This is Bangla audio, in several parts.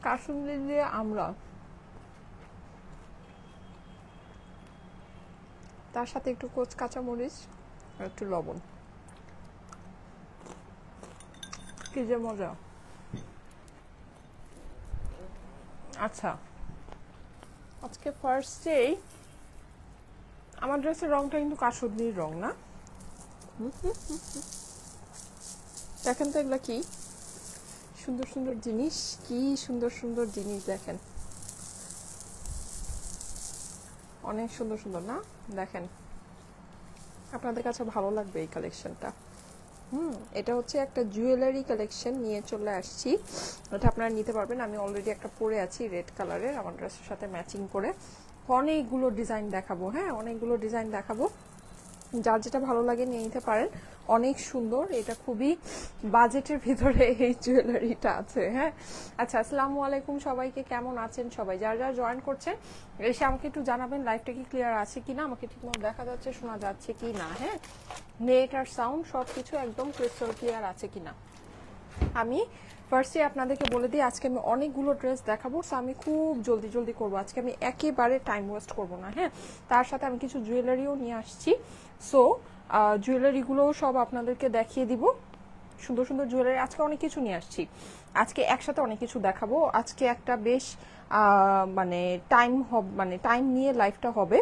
কাসুন্দি দিয়ে আমরা, তার সাথে একটু কাঁচামরিচ আর একটু লবণ, কি যে মজা। আচ্ছা, আজকে ফার্স্টেই আমার ড্রেসের রংটা কিন্তু কাসুন্দির রং না। দেখেন তো এগুলা কি সুন্দর সুন্দর জিনিস, কি সুন্দর সুন্দর জিনিস দেখেন, অনেক সুন্দর সুন্দর না? দেখেন, আপনাদের কাছে ভালো লাগবে এই কালেকশনটা। এটা হচ্ছে একটা জুয়েলারি কালেকশন নিয়ে চলে আসছি, এটা আপনারা নিতে পারবেন। আমি অলরেডি একটা পরে আছি রেড কালারের, আমার ড্রেসের সাথে ম্যাচিং করে। অনেকগুলো ডিজাইন দেখাবো, হ্যাঁ অনেকগুলো ডিজাইন দেখাবো, যার যেটা ভালো লাগে নিয়ে নিতে পারেন। অনেক সুন্দর, এটা খুবই বাজেটের ভিতরে এই জুয়েলারিটা আছে। হ্যাঁ আচ্ছা, আসসালামু আলাইকুম সবাইকে, কেমন আছেন সবাই? যারা যারা জয়েন করছেন এসে আমাকে একটু জানাবেন লাইভটা কি ক্লিয়ার আছে কিনা, আমাকে ঠিকমতো দেখা যাচ্ছে শোনা যাচ্ছে কি না। হ্যাঁ, নেট আর সাউন্ড সবকিছু একদম ক্রিস্টাল ক্লিয়ার আছে কিনা। আমি ফার্স্টে আপনাদেরকে বলে দিই, আজকে আমি অনেকগুলো ড্রেস দেখাবো, সো আমি খুব জলদি জলদি করবো আজকে, আমি একেবারে টাইম ওয়েস্ট করবো না। হ্যাঁ, তার সাথে আমি কিছু জুয়েলারিও নিয়ে আসছি, সো জুয়েলারিগুলোও সব আপনাদেরকে দেখিয়ে দিব। সুন্দর সুন্দর জুয়েলারি আজকে অনেক কিছু নিয়ে আসছি, আজকে একসাথে অনেক কিছু দেখাবো। আজকে একটা বেশ মানে টাইম নিয়ে লাইভটা হবে।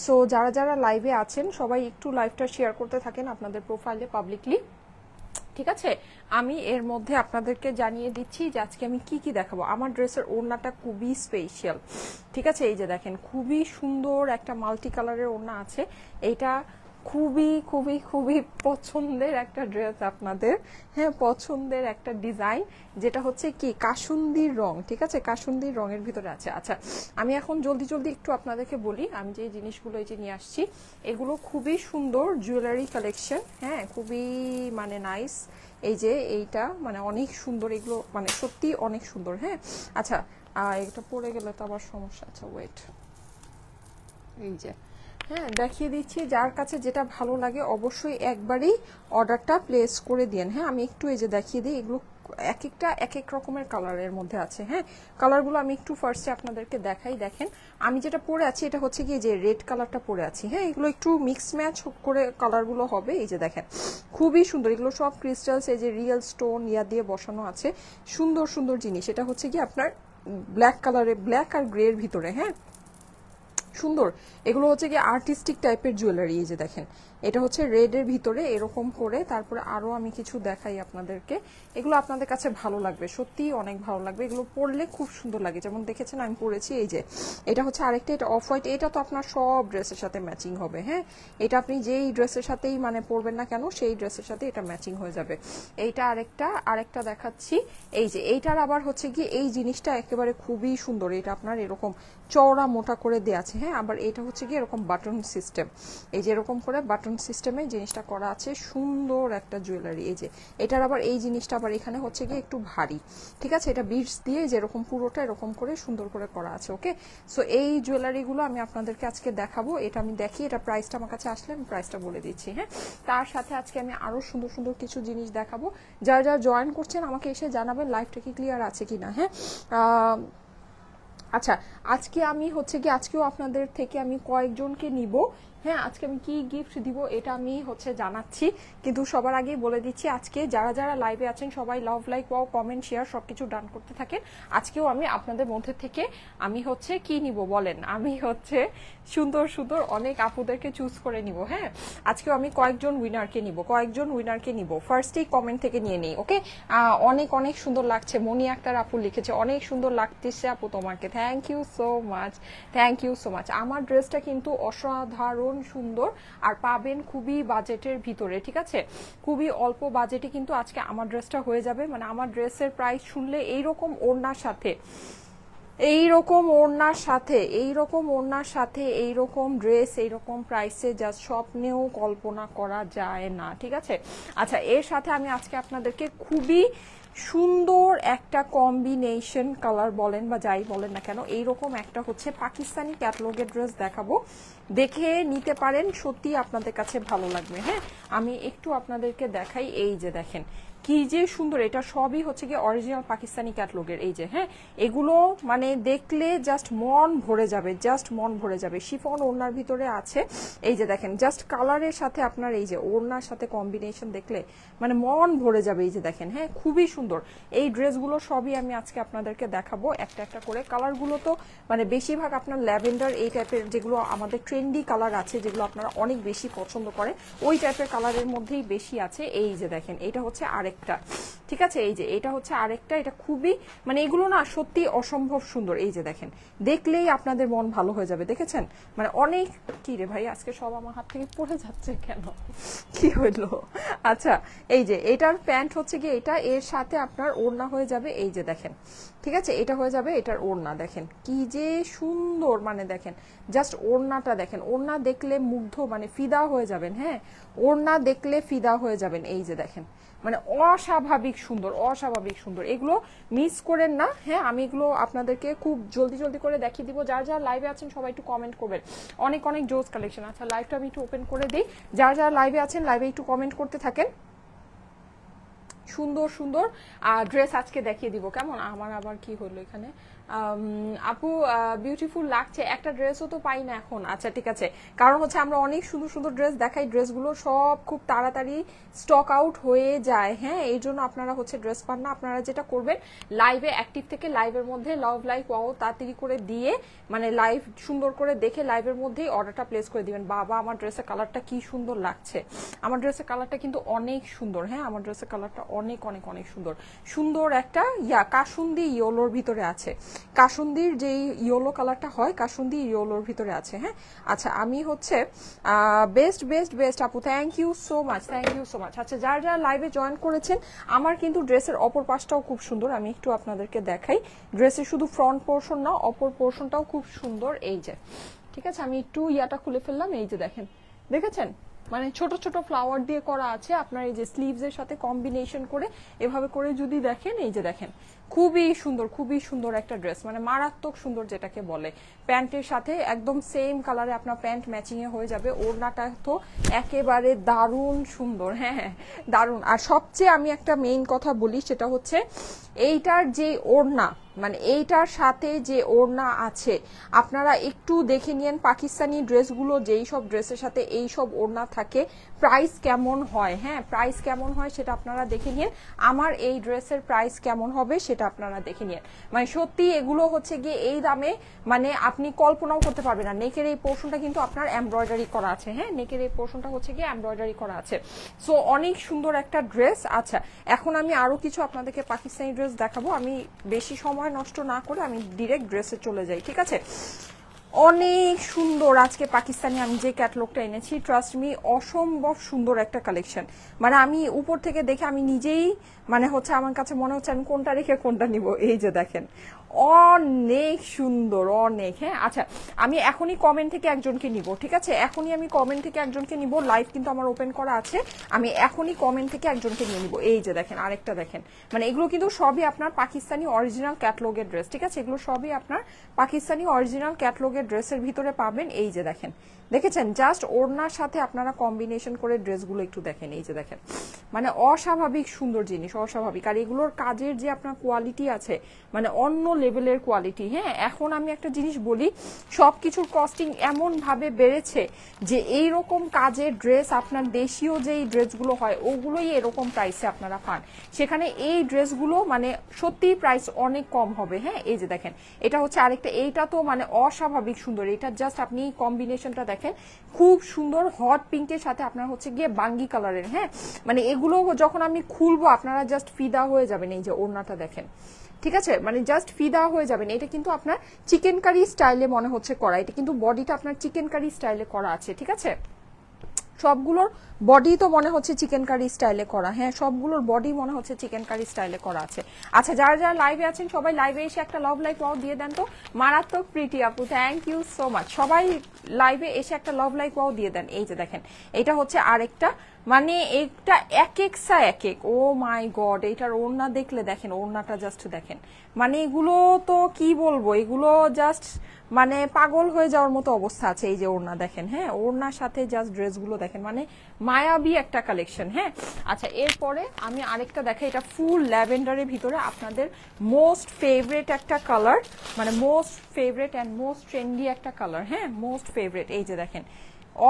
সো যারা যারা লাইভে আছেন সবাই একটু লাইভটা শেয়ার করতে থাকেন আপনাদের প্রোফাইলে পাবলিকলি, ঠিক আছে? আমি এর মধ্যে আপনাদেরকে জানিয়ে দিচ্ছি যে আজকে আমি কি কি দেখাবো। আমার ড্রেসের ওড়নাটা খুবই স্পেশাল, ঠিক আছে? এই যে দেখেন, খুবই সুন্দর একটা মাল্টি কালারের ওড়না আছে। এইটা খুবই খুবই খুবই পছন্দের একটা ড্রেস আপনাদের, হ্যাঁ পছন্দের একটা ডিজাইন, যেটা হচ্ছে কি কাসুন্দির রং, ঠিক আছে? কাসুন্দির রঙের ভিতরে আছে। আচ্ছা, আমি এখন জলদি জলদি একটু আপনাদেরকে বলি আমি যে জিনিসগুলো এই যে নিয়ে আসছি, এগুলো খুবই সুন্দর জুয়েলারি কালেকশন, হ্যাঁ খুবই মানে নাইস। এই যে এইটা মানে অনেক সুন্দর, এগুলো মানে সত্যি অনেক সুন্দর। হ্যাঁ আচ্ছা, এটা পড়ে গেলে তো আবার সমস্যা। আচ্ছা ওয়েট, এই যে হ্যাঁ দেখিয়ে দিচ্ছি, যার কাছে যেটা ভালো লাগে অবশ্যই একবারই অর্ডারটা প্লেস করে দিন। হ্যাঁ, আমি একটু এই যে দেখিয়ে দিই, এগুলো এক একটা এক এক রকমের কালারের মধ্যে আছে। হ্যাঁ, কালারগুলো আমি একটু ফার্স্টে আপনাদেরকে দেখাই। দেখেন, আমি যেটা পরে আছি এটা হচ্ছে কি যে রেড কালারটা পরে আছি। হ্যাঁ, এগুলো একটু মিক্স ম্যাচ করে কালারগুলো হবে। এই যে দেখেন, খুবই সুন্দর, এগুলো সব ক্রিস্টালস, এই যে রিয়েল স্টোন ইয়া দিয়ে বসানো আছে, সুন্দর সুন্দর জিনিস। এটা হচ্ছে কি আপনার ব্ল্যাক কালারে, ব্ল্যাক আর গ্রে এর ভিতরে। হ্যাঁ, সুন্দর, এগুলো হচ্ছে কি আর্টিস্টিক টাইপের জুয়েলারি। এই যে দেখেন, এটা হচ্ছে রেডের ভিতরে এরকম করে। তারপরে আরো আমি কিছু দেখাই আপনাদেরকে, এগুলো আপনাদের কাছে ভালো লাগবে, সত্যি অনেক ভালো লাগবে, এগুলো পরলে খুব সুন্দর লাগে। যেমন দেখেছেন আমি পরেছি, এই যে এটা হচ্ছে আরেকটা, এটা অফ হোয়াইট, এটা তো আপনার সব ড্রেসের সাথে ম্যাচিং হবে। হ্যাঁ, এটা আপনি যেই ড্রেসের সাথেই মানে পরবেন না কেন সেই ড্রেসের সাথে এটা ম্যাচিং হয়ে যাবে। এইটা আরেকটা দেখাচ্ছি, এই যে এইটার আবার হচ্ছে কি এই জিনিসটা একেবারে খুবই সুন্দর, এটা আপনার এরকম চওড়া মোটা করে দেওয়া আছে। হ্যাঁ, আবার এটা হচ্ছে কি এরকম বাটন সিস্টেম, এই যে এরকম করে বাটন সিস্টেমে জিনিসটা করা আছে, সুন্দর একটা জুয়েলারি। এই যে এটার আবার এই জিনিসটা আবার এখানে হচ্ছে কি একটু ভারী, ঠিক আছে? এটা বিডস দিয়ে যে এরকম পুরোটা এরকম করে সুন্দর করে করা আছে। ওকে, সো এই জুয়েলারিগুলো আমি আপনাদেরকে আজকে দেখাবো। এটা আমি দেখি, এটা প্রাইসটা আমার কাছে আসলে আমি প্রাইসটা বলে দিচ্ছি। হ্যাঁ, তার সাথে আজকে আমি আরো সুন্দর সুন্দর কিছু জিনিস দেখাবো। যারা যারা জয়েন করছেন আমাকে এসে জানাবেন লাইভটা কি ক্লিয়ার আছে কিনা। হ্যাঁ আচ্ছা, আজকে আমি হচ্ছে কি আজকেও আপনাদের থেকে আমি কয়েকজনকে নিব। হ্যাঁ, আজকে আমি কি গিফট দিব এটা আমি হচ্ছে জানাচ্ছি, কিন্তু সবার আগেই বলে দিচ্ছি আজকে যারা যারা লাইভে আছেন সবাই লাভ, লাইক, ওয়াও, কমেন্ট, শেয়ার সবকিছু ডান করতে থাকেন। আজকেও আমি আপনাদের মধ্যে থেকে আমি হচ্ছে কি নিব বলেন, আমি হচ্ছে সুন্দর সুন্দর অনেক আপুদেরকে চুজ করে নিব। হ্যাঁ, আজকেও আমি কয়েকজন উইনারকে নিব। ফার্স্টেই কমেন্ট থেকে নিয়ে নিই। ওকে, অনেক অনেক সুন্দর লাগছে, মনি আক্তার আপু লিখেছে অনেক সুন্দর লাগতেছে আপু তোমাকে, thank you so much, thank you so much. আমার ড্রেসটা কিন্তু অসাধারণ সুন্দর আর পাবেন খুবই বাজেটের ভিতরে, ঠিক আছে? খুবই অল্প বাজেটে কিন্তু আজকে আমার ড্রেসটা হয়ে যাবে। মানে আমার ড্রেসের প্রাইস শুনলে এইরকম ওড়নার সাথে, এইরকম ওড়নার সাথে এইরকম ড্রেস এইরকম প্রাইসে জাস্ট স্বপ্নেও কল্পনা করা যায় না, ঠিক আছে? আচ্ছা, এর সাথে আমি আজকে আপনাদেরকে খুবই সুন্দর একটা কম্বিনেশন কালার বলেন বা যাই বলেন না কেন, এইরকম একটা হচ্ছে পাকিস্তানি ক্যাটালগের ড্রেস দেখাবো, দেখে নিতে পারেন, সত্যি আপনাদের কাছে ভালো লাগবে। হ্যাঁ, আমি একটু আপনাদেরকে দেখাই, এই যে দেখেন কি যে সুন্দর, এটা সবই হচ্ছে গিয়ে অরিজিনাল পাকিস্তানি ক্যাটালগের। এই যে হ্যাঁ, এগুলো মানে দেখলে জাস্ট মন ভরে যাবে, জাস্ট মন ভরে যাবে। শিফন ওড়নার ভিতরে আছে, এই যে দেখেন জাস্ট কালারের সাথে আপনার এই যে ওড়নার সাথে কম্বিনেশন দেখলে মানে মন ভরে যাবে। এই যে দেখেন হ্যাঁ, খুবই সুন্দর এই ড্রেসগুলো সবই আমি আজকে আপনাদেরকে দেখাবো একটা একটা করে। কালারগুলো তো মানে বেশিরভাগ আপনার ল্যাভেন্ডার এই টাইপের, যেগুলো আমাদের ট্রেন্ডি কালার আছে, যেগুলো আপনারা অনেক বেশি পছন্দ করেন, ওই টাইপের কালারের মধ্যেই বেশি আছে। এই যে দেখেন এটা হচ্ছে আরেকটা, ঠিক আছে, এই যে এটা হচ্ছে আরেকটা, এটা খুবই মানে এগুলো না সত্যি অসম্ভব সুন্দর। এই যে দেখেন, দেখলেই আপনাদের মন ভালো হয়ে যাবে। দেখেছেন মানে অনেক, কি রে ভাই আজকে সব আমার হাত থেকে পড়ে যাচ্ছে কেন, কি হইলো? আচ্ছা, এই যে এটার প্যান্ট হচ্ছে কি এটা, এর সাথে আপনার ওড়না হয়ে যাবে। এই যে দেখেন, ঠিক আছে, এটা হয়ে যাবে এটার ওড়না। দেখেন কি যে সুন্দর, মানে দেখেন জাস্ট ওড়নাটা দেখেন, ওড়না দেখলে মুগ্ধ মানে ফিদা হয়ে যাবেন। হ্যাঁ, ওড়না দেখলে ফিদা হয়ে যাবেন। এই যে দেখেন মানে অস্বাভাবিক সুন্দর, অস্বাভাবিক সুন্দর, এগুলো মিস করেন না। হ্যাঁ, আমি এগুলো আপনাদেরকে খুব জলদি জলদি করে দেখিয়ে দিব। যারা যারা লাইভে আছেন সবাই একটু কমেন্ট করবেন, অনেক অনেক জোস কালেকশন। আচ্ছা, লাইভটা আমি একটু ওপেন করে দিই, যারা যারা লাইভে আছেন লাইভে একটু কমেন্ট করতে থাকেন। সুন্দর সুন্দর ড্রেস আজকে দেখিয়ে দিব। কেমন, আমার আবার কি হলো এখানে? আপু বিউটিফুল লাগছে, একটা ড্রেসও তো পাই না এখন। আচ্ছা ঠিক আছে, কারণ হচ্ছে আমরা অনেক সুন্দর সুন্দর ড্রেস দেখাই, ড্রেসগুলো সব খুব তাড়াতাড়ি স্টক আউট হয়ে যায়। হ্যাঁ, এই জন্য আপনারা হচ্ছে ড্রেস পান না। আপনারা যেটা করবেন, লাইভে অ্যাক্টিভ থেকে লাইভের মধ্যে লাভ লাইক ওয়াও তাড়াতাড়ি করে দিয়ে, মানে লাইভ সুন্দর করে দেখে লাইভের মধ্যেই অর্ডারটা প্লেস করে দিবেন। বাবা আমার ড্রেসের কালারটা কি সুন্দর লাগছে, আমার ড্রেসের কালারটা কিন্তু অনেক সুন্দর। হ্যাঁ, আমার ড্রেসের কালারটা অনেক অনেক অনেক সুন্দর, সুন্দর একটা কাসুন্দি ইয়েলোর ভিতরে আছে, কাসুন্দির যে ইয়েলো কালারটা হয়, কাসুন্দি ইয়েলোর ভিতরে আছে। হ্যাঁ, আচ্ছা আমি হচ্ছে বেস্ট বেস্ট বেস্ট আপু, thank you so much, thank you so much. আচ্ছা, যারা যারা লাইভে জয়েন করেছেন, আমার কিন্তু ড্রেসের অপর পাশটাও খুব সুন্দর, আমি একটু আপনাদেরকে দেখাই। ড্রেসের শুধু ফ্রন্ট পোর্শন না, অপর পোর্শনটাও খুব সুন্দর। এই যে ঠিক আছে, আমি একটু ইয়াটা খুলে ফেললাম। এই যে দেখেন, দেখেছেন মানে ছোট ছোট ফ্লাওয়ার দিয়ে করা আছে আপনার, এই যে স্লিভস এর সাথে কম্বিনেশন করে এভাবে করে যদি দেখেন, এই যে দেখেন খুবই সুন্দর, খুবই সুন্দর একটা ড্রেস, মানে মারাত্মক সুন্দর যেটাকে বলে। প্যান্টের সাথে একদম সেম কালারে আপনার প্যান্ট ম্যাচিং এ হয়ে যাবে। ওড়নাটা তো একেবারে দারুণ সুন্দর, হ্যাঁ দারুণ। আর সবচেয়ে আমি একটা মেইন কথা বলি, সেটা হচ্ছে এইটার যে ওড়না, মানে এইটার সাথে যে ওড়না আছে, আপনারা একটু দেখে নিয়েন পাকিস্তানি ড্রেসগুলো যেই সব ড্রেসের সাথে এই সব ওড়না থাকে প্রাইস কেমন হয়। হ্যাঁ, প্রাইস কেমন হয় সেটা আপনারা দেখে নিন। আমার এই ড্রেসের প্রাইস কেমন হবে সেটা আপনারা দেখে নিন। মানে সত্যি এগুলো হচ্ছে গিয়ে এই দামে মানে আপনি কল্পনাও করতে পারবেন না। নেকের এই পোর্শনটা কিন্তু আপনার এমব্রয়ডারি করা আছে। হ্যাঁ, নেকের এই পোর্শনটা হচ্ছে গিয়ে এমব্রয়ডারি করা আছে। সো অনেক সুন্দর একটা ড্রেস। আচ্ছা, এখন আমি আরো কিছু আপনাদেরকে পাকিস্তানি ড্রেস দেখাবো। আমি বেশি সময় নষ্ট না করে আমি ডিরেক্ট ড্রেসে চলে যাই, ঠিক আছে? অনেক সুন্দর আজকে পাকিস্তানি আমি যে ক্যাটালগটা এনেছি, ট্রাস্ট মি অসম্ভব সুন্দর একটা কালেকশন। মানে আমি উপর থেকে দেখে আমি নিজেই মানে হচ্ছে আমার কাছে মনে হচ্ছে আমি কোনটা রেখে কোনটা নিব। এই যে দেখেন অনেক সুন্দর, অনেক। হ্যাঁ, আচ্ছা আমি এখনই কমেন্ট থেকে একজনকে নিব, ঠিক আছে? এখনই আমি কমেন্ট থেকে একজনকে নিব, লাইভ কিন্তু আমার ওপেন করা আছে। আমি এখনই কমেন্ট থেকে একজনকে নিয়ে নিব। এই যে দেখেন আরেকটা দেখেন, মানে এগুলো কিন্তু সবই আপনার পাকিস্তানি অরিজিনাল ক্যাটালগের ড্রেস, ঠিক আছে? এগুলো সবই আপনার পাকিস্তানি অরিজিনাল ক্যাটালগের ড্রেসের ভিতরে পাবেন। এই যে দেখেন, দেখেছেন জাস্ট ওড়নার সাথে আপনারা কম্বিনেশন করে ড্রেসগুলো একটু দেখেন। এই যে দেখেন মানে অস্বাভাবিক সুন্দর জিনিস, অস্বাভাবিক। আর এগুলোর কাজের যে আপনার কোয়ালিটি আছে, মানে অন্য লেভেলের কোয়ালিটি। হ্যাঁ, এখন আমি একটা জিনিস বলি, সবকিছুর কস্টিং এমন ভাবে বেড়েছে যে এই রকম কাজের ড্রেস আপনার দেশীয় যেই ড্রেসগুলো হয় ওগুলোই এরকম প্রাইসে আপনারা পান, সেখানে এই ড্রেসগুলো মানে সত্যি প্রাইস অনেক কম হবে। হ্যাঁ, এই যে দেখেন এটা হচ্ছে আরেকটা, এইটা তো মানে অস্বাভাবিক সুন্দর। এটা জাস্ট আপনি কম্বিনেশনটা দেখেন, খুব সুন্দর হট পিঙ্কের সাথে আপনার হচ্ছে গিয়ে বাঙ্গি কালারের। হ্যাঁ, মানে এগুলো যখন আমি খুলবো আপনারা জাস্ট ফিদা হয়ে যাবেন। এই যে ওড়নাটা দেখেন, ঠিক আছে, মানে জাস্ট ফিদা হয়ে যাবেন। এটা কিন্তু আপনার চিকেন কারি স্টাইলে মনে হচ্ছে করা, এটা কিন্তু বডিটা আপনার চিকেন কারি স্টাইলে করা আছে, ঠিক আছে? সবগুলোর বডি তো মনে হচ্ছে চিকেন কারি স্টাইলে করা। হ্যাঁ, সবগুলোর বডি মনে হচ্ছে চিকেন কারি স্টাইলে করা আছে। আচ্ছা, যারা যারা লাইভে আছেন সবাই লাইভে এসে একটা লাভ লাইক ওয়াও দিয়ে দেন তো। মারাত্মক প্রীতি আপু, থ্যাংক ইউ সো মাচ। সবাই লাইভে এসে একটা লাভ লাইক ওয়াও দিয়ে দেন। এই যে দেখেন এটা হচ্ছে আরেকটা মানে একটা এক একসা এক এক। ও মাই গড, এটার ওড়না দেখলে দেখেন, ওড়নাটা জাস্ট দেখেন, মানে এগুলো তো কি বলবো, এগুলো জাস্ট মানে পাগল হয়ে যাওয়ার মতো অবস্থা আছে। এই যে ওড়না দেখেন, হ্যাঁ ওড়নার সাথে জাস্ট ড্রেসগুলো দেখেন, মানে মায়াবী একটা কালেকশন। হ্যাঁ আচ্ছা, এরপরে আমি আরেকটা দেখাই, এটা ফুল ল্যাভেন্ডারের ভিতরে আপনাদের মোস্ট ফেভারিট একটা কালার, মানে most favourite and most trendy একটা কালার। হ্যাঁ মোস্ট ফেভারিট, এই যে দেখেন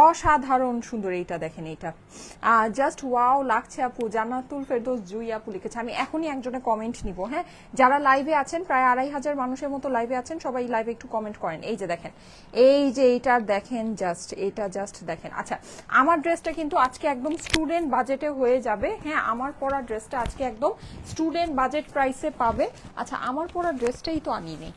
অসাধারণ সুন্দর, এইটা দেখেন, এইটা জাস্ট ওয়াও লাগছে আপু। জান্নাতুল ফেরদৌস জুই আপু লিখেছে। আমি এখনই একজনের কমেন্ট নিব। হ্যাঁ যারা লাইভে আছেন, প্রায় 2500 মানুষের মতো লাইভে আছেন, সবাই লাইভে একটু কমেন্ট করেন। এই যে দেখেন, এই যে এইটা দেখেন, জাস্ট এটা জাস্ট দেখেন। আচ্ছা আমার ড্রেসটা কিন্তু আজকে একদম স্টুডেন্ট বাজেটে হয়ে যাবে। হ্যাঁ আমার পরা ড্রেসটা আজকে একদম স্টুডেন্ট বাজেট প্রাইসে পাবে। আচ্ছা আমার পরা ড্রেসটাই তো আনি নেই,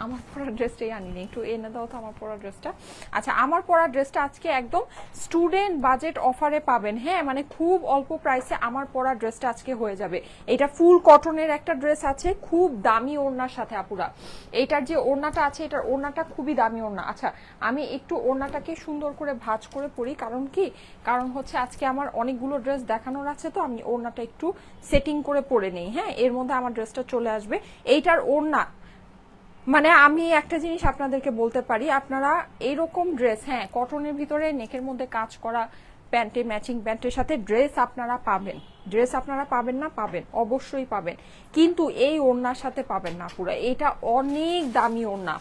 আমার পরা ড্রেসটাই আনিনি, একটু এনে দাও তো আমার পরা ড্রেসটা। আচ্ছা আমার পরা ড্রেসটা আজকে একদম স্টুডেন্ট বাজেট অফারে পাবেন। হ্যাঁ মানে খুব অল্প প্রাইসে আমার পরা ড্রেসটা আজকে হয়ে যাবে। এটা ফুল কটনের একটা ড্রেস আছে, খুব দামি ওড়নার সাথে আপুরা। এইটার যে ওড়নাটা আছে, এটার ওড়নাটা খুবই দামি ওড়না। আচ্ছা আমি একটু ওড়নাটাকে সুন্দর করে ভাঁজ করে পরি, কারণ কি, কারণ হচ্ছে আজকে আমার অনেকগুলো ড্রেস দেখানোর আছে, তো আমি ওড়নাটা একটু সেটিং করে পরে নেই। হ্যাঁ এর মধ্যে আমার ড্রেসটা চলে আসবে। এইটার ওড়না, মানে আমি একটা জিনিস আপনাদেরকে বলতে পারি, আপনারা এইরকম ড্রেস, হ্যাঁ কটনের ভিতরে নেকের মধ্যে কাজ করা প্যান্টে, ম্যাচিং প্যান্টের সাথে ড্রেস আপনারা পাবেন, ড্রেস আপনারা পাবেন না, পাবেন অবশ্যই পাবেন, কিন্তু এই ওড়নার সাথে পাবেন না পুরো। এইটা অনেক দামি ওড়না,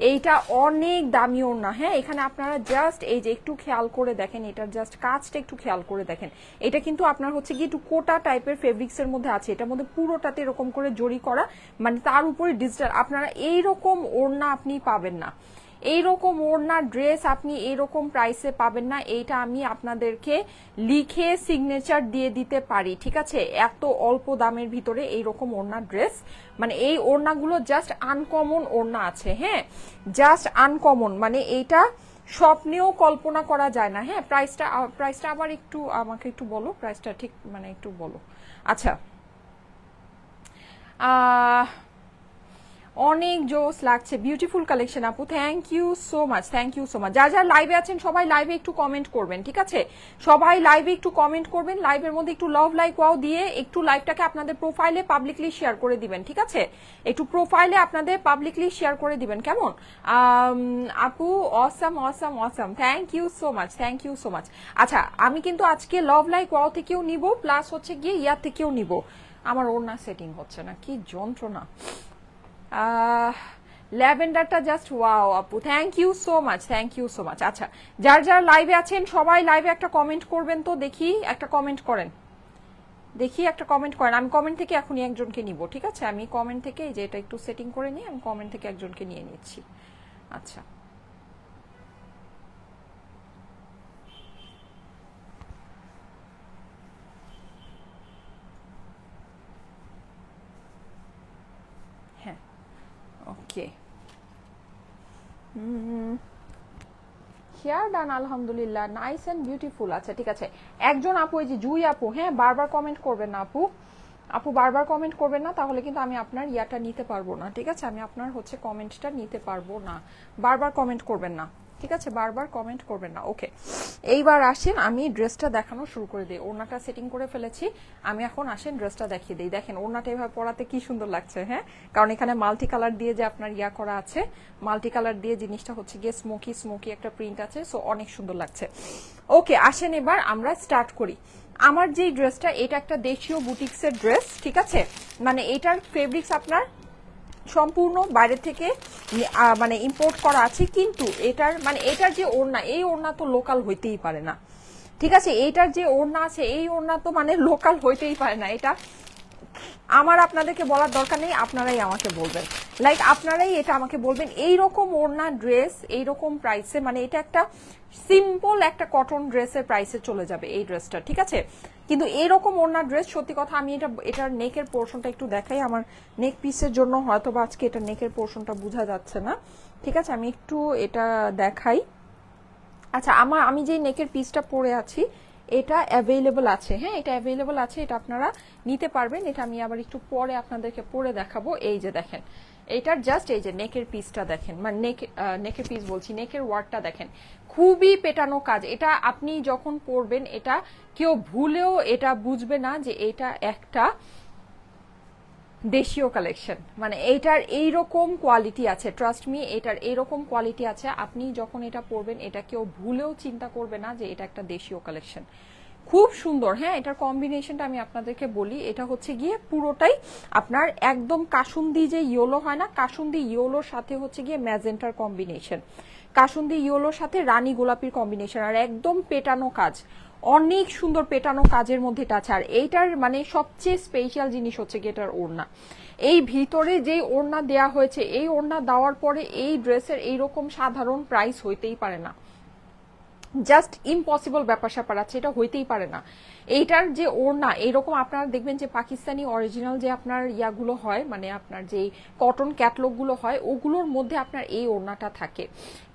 এইটা অনেক দামি ওড়না। হ্যাঁ এখানে আপনারা জাস্ট এই যে একটু খেয়াল করে দেখেন, এটার জাস্ট কাজটা একটু খেয়াল করে দেখেন। এটা কিন্তু আপনার হচ্ছে কি একটু কোটা টাইপের ফেব্রিক্স এর মধ্যে আছে, এটার মধ্যে পুরোটাতে এরকম করে জড়ি করা, মানে তার উপরে ডিজিটাল। আপনারা এইরকম ওড়না আপনি পাবেন না, এইরকম ওড়না ড্রেস আপনি এইরকম প্রাইসে পাবেন না। এইটা আমি আপনাদেরকে লিখে সিগনেচার দিয়ে দিতে পারি, ঠিক আছে? এত অল্প দামের ভিতরে এইরকম ওড়না ড্রেস, মানে এই ওড়নাগুলো জাস্ট আনকমন ওড়না আছে। হ্যাঁ জাস্ট আনকমন, মানে এইটা স্বপ্নেও কল্পনা করা যায় না। হ্যাঁ প্রাইসটা আবার একটু আমাকে একটু বলো, প্রাইসটা ঠিক মানে একটু বলো। আচ্ছা অনেক জোস লাগছে, বিউটিফুল কালেকশন আপু, thank you so much, thank you so much. যারা যারা লাইভে আছেন সবাই লাইভে একটু কমেন্ট করবেন, ঠিক আছে? সবাই লাইভে একটু কমেন্ট করবেন, লাইভের মধ্যে একটু লাভ লাইক ওয়াও দিয়ে একটু লাইভটাকে আপনাদের প্রোফাইলে পাবলিকলি শেয়ার করে দিবেন, ঠিক আছে? একটু প্রোফাইলে আপনাদের পাবলিকলি শেয়ার করে দিবেন, কেমন? আপু awesome awesome awesome, thank you so much, thank you so much. আচ্ছা আমি কিন্তু আজকে লাভ লাইক ওয়াও থেকেও নিব, প্লাস হচ্ছে গিয়ে ইয়ার থেকেও নিব। আমার ওড়না সেটিং হচ্ছে না, কি যন্ত্রণা। ল্যাভেন্ডারটা জাস্ট ওয়াও আপু, thank you so much, thank you so much. আচ্ছা যারা যারা লাইভে আছেন সবাই লাইভে একটা কমেন্ট করবেন তো, দেখি একটা কমেন্ট করেন, দেখি একটা কমেন্ট করেন। আমি কমেন্ট থেকে এখনই একজনকে নিব, ঠিক আছে? আমি কমেন্ট থেকে এই যে এটা একটু সেটিং করে নিই, আমি কমেন্ট থেকে একজনকে নিয়ে নিচ্ছি। আচ্ছা হ্যাঁ ওকে, হেয়ার ডান আলহামদুলিল্লাহ, নাইস এন্ড বিউটিফুল। আচ্ছা ঠিক আছে, একজন আপু এই যে জুই আপু, হ্যাঁ বারবার কমেন্ট করবেন না আপু, আপু বারবার কমেন্ট করবেন না, তাহলে কিন্তু আমি আপনার ইয়াটা নিতে পারবো না, ঠিক আছে? আমি আপনার হচ্ছে কমেন্টটা নিতে পারবো না, বারবার কমেন্ট করবেন না, ঠিক আছে? বারবার কমেন্ট করবেন না। ওকে এইবার আসেন আমি ড্রেসটা দেখানো শুরু করে দিই। ওড়নাটা সেটিং করে ফেলেছি, আমি এখন আসেন ড্রেসটা দেখিয়ে দিই। দেখেন ওড়নাটা এভাবে পরাতে কি সুন্দর লাগছে, হ্যাঁ কারণ এখানে মাল্টি কালার দিয়ে যে আপনার ইয়া করা আছে, মাল্টি কালার দিয়ে জিনিসটা হচ্ছে গিয়ে স্মোকি স্মোকি একটা প্রিন্ট আছে, সো অনেক সুন্দর লাগছে। ওকে আসেন এবার আমরা স্টার্ট করি। আমার যে ড্রেসটা, এটা একটা দেশীয় বুটিক্সের ড্রেস, ঠিক আছে? মানে এটার ফেব্রিক্স আপনার সম্পূর্ণ বাইরে থেকে মানে ইম্পোর্ট করা আছে, কিন্তু এটার মানে এটার যে ওড়না, এই ওড়না তো লোকাল হইতেই পারে না, ঠিক আছে? এইটার যে ওড়না আছে, এই ওড়না তো মানে লোকাল হইতেই পারে না। এটা আমার আপনাদেরকে বলার দরকার নেই, আপনারাই আমাকে বলবেন, লাইক আপনারাই এটা আমাকে বলবেন। এইরকম ওড়না ড্রেস এইরকম প্রাইসে, মানে এটা একটা সিম্পল একটা কটন ড্রেসের প্রাইসে চলে যাবে এই ড্রেসটা, ঠিক আছে? কিন্তু এইরকম ওড়না ড্রেস, সত্যি কথা আমি এটার নেকের পোর্শনটা একটু দেখাই। আমার নেক পিসের জন্য হয়তো বা আজকে এটা নেকের পোর্শনটা বোঝা যাচ্ছে না, ঠিক আছে? আমি একটু এটা দেখাই। আচ্ছা আমি যে নেকের পিসটা পরে আছি এটা অ্যাভেলেবল আছে, হ্যাঁ এটা অ্যাভেলেবল আছে, এটা আপনারা নিতে পারবেন। এটা আমি আবার একটু পরে আপনাদেরকে পরে দেখাবো। এই যে দেখেন এটার জাস্ট এই যে নেকের পিসটা দেখেন, মানে নেকের পিস বলছি, নেকের ওয়ার্কটা দেখেন, খুবই পেটানো কাজ। এটা আপনি যখন পরবেন এটা কেউ ভুলেও এটা বুঝবে না যে এটা একটা দেশীয় কালেকশন। মানে এইটার এইরকম কোয়ালিটি আছে, ট্রাস্ট মি, এটার এইরকম কোয়ালিটি আছে, আপনি যখন এটা পরবেন এটা কেউ ভুলেও চিন্তা করবে না যে এটা একটা দেশীয় কালেকশন। খুব সুন্দর। হ্যাঁ, এটার কম্বিনেশনটা আমি আপনাদেরকে বলি, এটা হচ্ছে গিয়ে পুরোটাই আপনার একদম কাসুন্দি যে ইয়েলো হয় না, কাসুন্দি ইয়েলোর সাথে হচ্ছে গিয়ে ম্যাজেন্টার কম্বিনেশন, কাসুন্দি ইয়েলোর সাথে রানী গোলাপির কম্বিনেশন, আর একদম পেটানো কাজ, অনেক সুন্দর পেটানো কাজের মধ্যে এটা আছে। আর এইটার মানে সবচেয়ে স্পেশাল জিনিস হচ্ছে কি এটার ওড়না, এই ভিতরে যে ওড়না দেয়া হয়েছে, এই ওড়না দেওয়ার পরে এই ড্রেসের এইরকম সাধারণ প্রাইস হইতেই পারে না, জাস্ট ইম্পসিবল ব্যাপার স্যাপার আছে, এটা হইতেই পারে না। এইটার যে ওড়না এইরকম আপনারা দেখবেন যে পাকিস্তানি অরিজিনাল যে আপনার ইয়াগুলো হয়, মানে আপনার যে কটন ক্যাটলগ গুলো হয় ওগুলোর মধ্যে আপনার এই ওড়নাটা থাকে,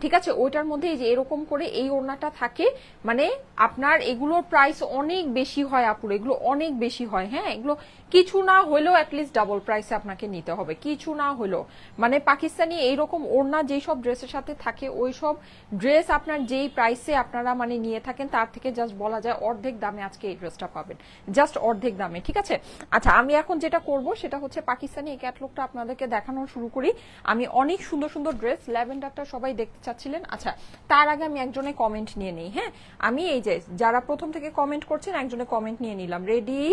ঠিক আছে, ওইটার মধ্যে এই যে এরকম করে এই ওড়নাটা থাকে, মানে আপনার এগুলোর প্রাইস অনেক বেশি হয় আপুর, এগুলো অনেক বেশি হয়। হ্যাঁ, এগুলো কিছু না হলেও অ্যাটলিস্ট ডাবল প্রাইসে আপনাকে নিতে হবে, কিছু না হলেও। মানে পাকিস্তানি এইরকম ওড়না যেই সব ড্রেসের সাথে থাকে ওই সব ড্রেস আপনার যেই প্রাইসে আপনারা মানে নিয়ে থাকেন তার থেকে জাস্ট বলা যায় অর্ধেক দামে আজকে এই ড্রেসটা পাবেন, জাস্ট অর্ধেক দামে, ঠিক আছে। আচ্ছা, আমি এখন যেটা করব সেটা হচ্ছে পাকিস্তানি এই ক্যাটলগটা আপনাদেরকে দেখানো শুরু করি। আমি অনেক সুন্দর সুন্দর ড্রেস, ল্যাভেন্ডারটা সবাই দেখতে চাচ্ছিলেন। আচ্ছা, তার আগে আমি একজনের কমেন্ট নিয়ে নিই। হ্যাঁ, আমি এই যে যারা প্রথম থেকে কমেন্ট করছেন একজনের কমেন্ট নিয়ে নিলাম। রেডি,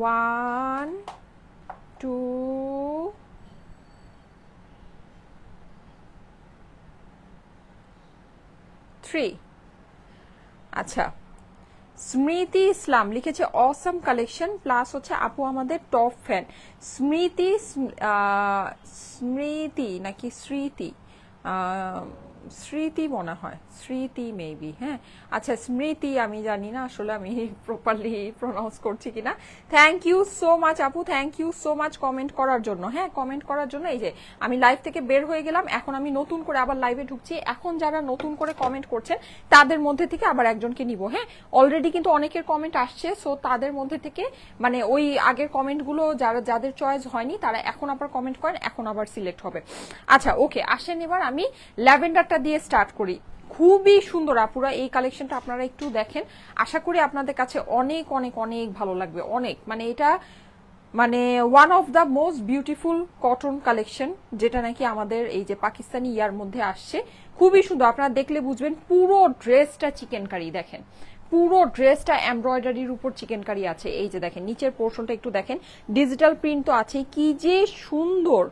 1 2 3। আচ্ছা, স্মৃতি ইসলাম লিখেছে অসম কালেকশন, প্লাস হচ্ছে আপু আমাদের টপ ফ্যান। স্মৃতি নাকি স্মৃতি, স্মৃতি মনে হয়, স্মৃতি মেবি। হ্যাঁ, আচ্ছা, স্মৃতি আমি জানি না আসলে আমি প্রপারলি প্রনাউন্স করছি কিনা। থ্যাংক ইউ সো মাচ আপু, thank you so much comment করার জন্য। হ্যাঁ, কমেন্ট করার জন্য। এই যে আমি লাইভ থেকে বের হয়ে গেলাম, এখন আমি নতুন করে আবার লাইভে ঢুকছি। এখন যারা নতুন করে কমেন্ট করছেন তাদের মধ্যে থেকে আবার একজনকে নিব। হ্যাঁ, অলরেডি কিন্তু অনেকের কমেন্ট আসছে, সো তাদের মধ্যে থেকে মানে ওই আগের কমেন্টগুলো যাদের চয়েস হয়নি তারা এখন আবার কমেন্ট করেন, এখন আবার সিলেক্ট হবে। আচ্ছা, ওকে, আসেন এবার আমি ল্যাভেন্ডারটা দিয়ে স্টার্ট করি। খুবই সুন্দর আপুরা, এই কালেকশনটা আপনারা একটু দেখেন, আশা করি আপনাদের কাছে অনেক অনেক অনেক ভালো লাগবে, অনেক। মানে এটা মানে one of the most beautiful cotton collection, যেটা নাকি আমাদের এই যে পাকিস্তানি ইয়ার মধ্যে আসছে। খুবই সুন্দর, আপনারা দেখলে বুঝবেন। পুরো ড্রেসটা চিকেন কারি, দেখেন পুরো ড্রেসটা এমব্রয়ডারির উপর চিকেন কারি আছে। এই যে দেখেন নিচের পোর্শনটা একটু দেখেন, ডিজিটাল প্রিন্ট তো আছে, কি যে সুন্দর,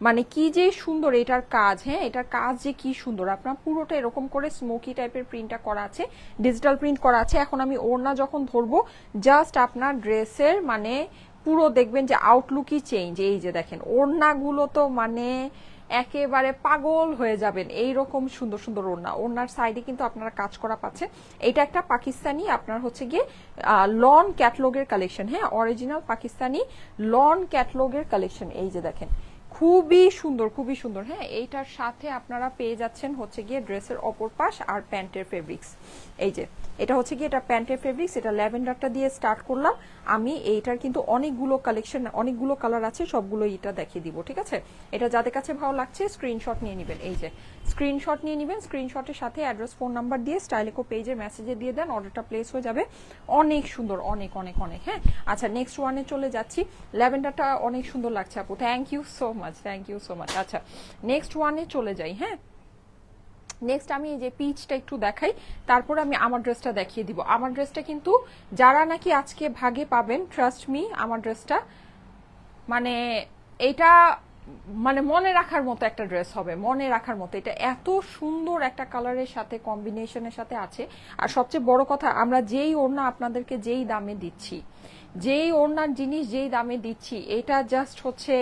মানে কি যে সুন্দর এটার কাজ। হ্যাঁ, এটার কাজ যে কি সুন্দর, আপনার পুরোটা এরকম করে স্মোকি টাইপের প্রিন্টটা করা আছে, ডিজিটাল প্রিন্ট করা আছে। এখন আমি ওড়না যখন ধরবো জাস্ট আপনার ড্রেসের মানে পুরো দেখবেন যে আউটলুকই চেঞ্জ। এই যে দেখেন ওড়নাগুলো তো মানে একেবারে পাগল হয়ে যাবেন, এইরকম সুন্দর সুন্দর ওড়না। ওড়নার সাইডে কিন্তু আপনারা কাজ করা পাচ্ছেন। এটা একটা পাকিস্তানি আপনার হচ্ছে গিয়ে লন ক্যাটলগের কালেকশন। হ্যাঁ, অরিজিনাল পাকিস্তানি লন ক্যাটলগের কালেকশন। এই যে দেখেন খুবই সুন্দর, খুবই সুন্দর। হ্যাঁ, এইটার সাথে আপনারা পেয়ে যাচ্ছেন হচ্ছে গিয়ে ড্রেসের অপর পাশ আর প্যান্টের ফেব্রিক্স। এই যে এটা হচ্ছে গিয়ে এটা প্যান্টের ফেব্রিক্স, এটা ল্যাভেন্ডারটা দিয়ে স্টার্ট করলাম আমি। এইটার কিন্তু অনেকগুলো কালেকশন, অনেকগুলো কালার আছে, সবগুলো এটা দেখিয়ে দিব, ঠিক আছে। এটা যাদের কাছে ভালো লাগছে স্ক্রিনশট নিয়ে নেবেন। এই যে স্ক্রিনশট নিয়ে নেবেন, স্ক্রিনশটের সাথে অ্যাড্রেস ফোন নাম্বার দিয়ে স্টাইলেকো পেজের মেসেজে দিয়ে দেন, অর্ডারটা প্লেস হয়ে যাবে। অনেক সুন্দর, অনেক অনেক অনেক। হ্যাঁ, আচ্ছা, নেক্সট ওয়ানে চলে যাচ্ছি। ল্যাভেন্ডারটা অনেক সুন্দর লাগছে আপু, thank you so much, thank you so much. আচ্ছা, নেক্সট ওয়ানে চলে যাই। হ্যাঁ, নেক্সট আমি এই যে পিচটা একটু দেখাই, তারপর আমি আমার ড্রেসটা দেখিয়ে দিব। আমার ড্রেসটা কিন্তু যারা নাকি আজকে ভাগে পাবেন, ট্রাস্ট মি, আমার ড্রেসটা মানে এটা মানে মনে রাখার মতো একটা ড্রেস হবে, মনে রাখার মতো। এটা এত সুন্দর একটা কালারের সাথে কম্বিনেশনের সাথে আছে। আর সবচেয়ে বড় কথা, আমরা যেই ওড়না আপনাদেরকে যেই দামে দিচ্ছি, যেই ওড়নার জিনিস যেই দামে দিচ্ছি, এটা জাস্ট হচ্ছে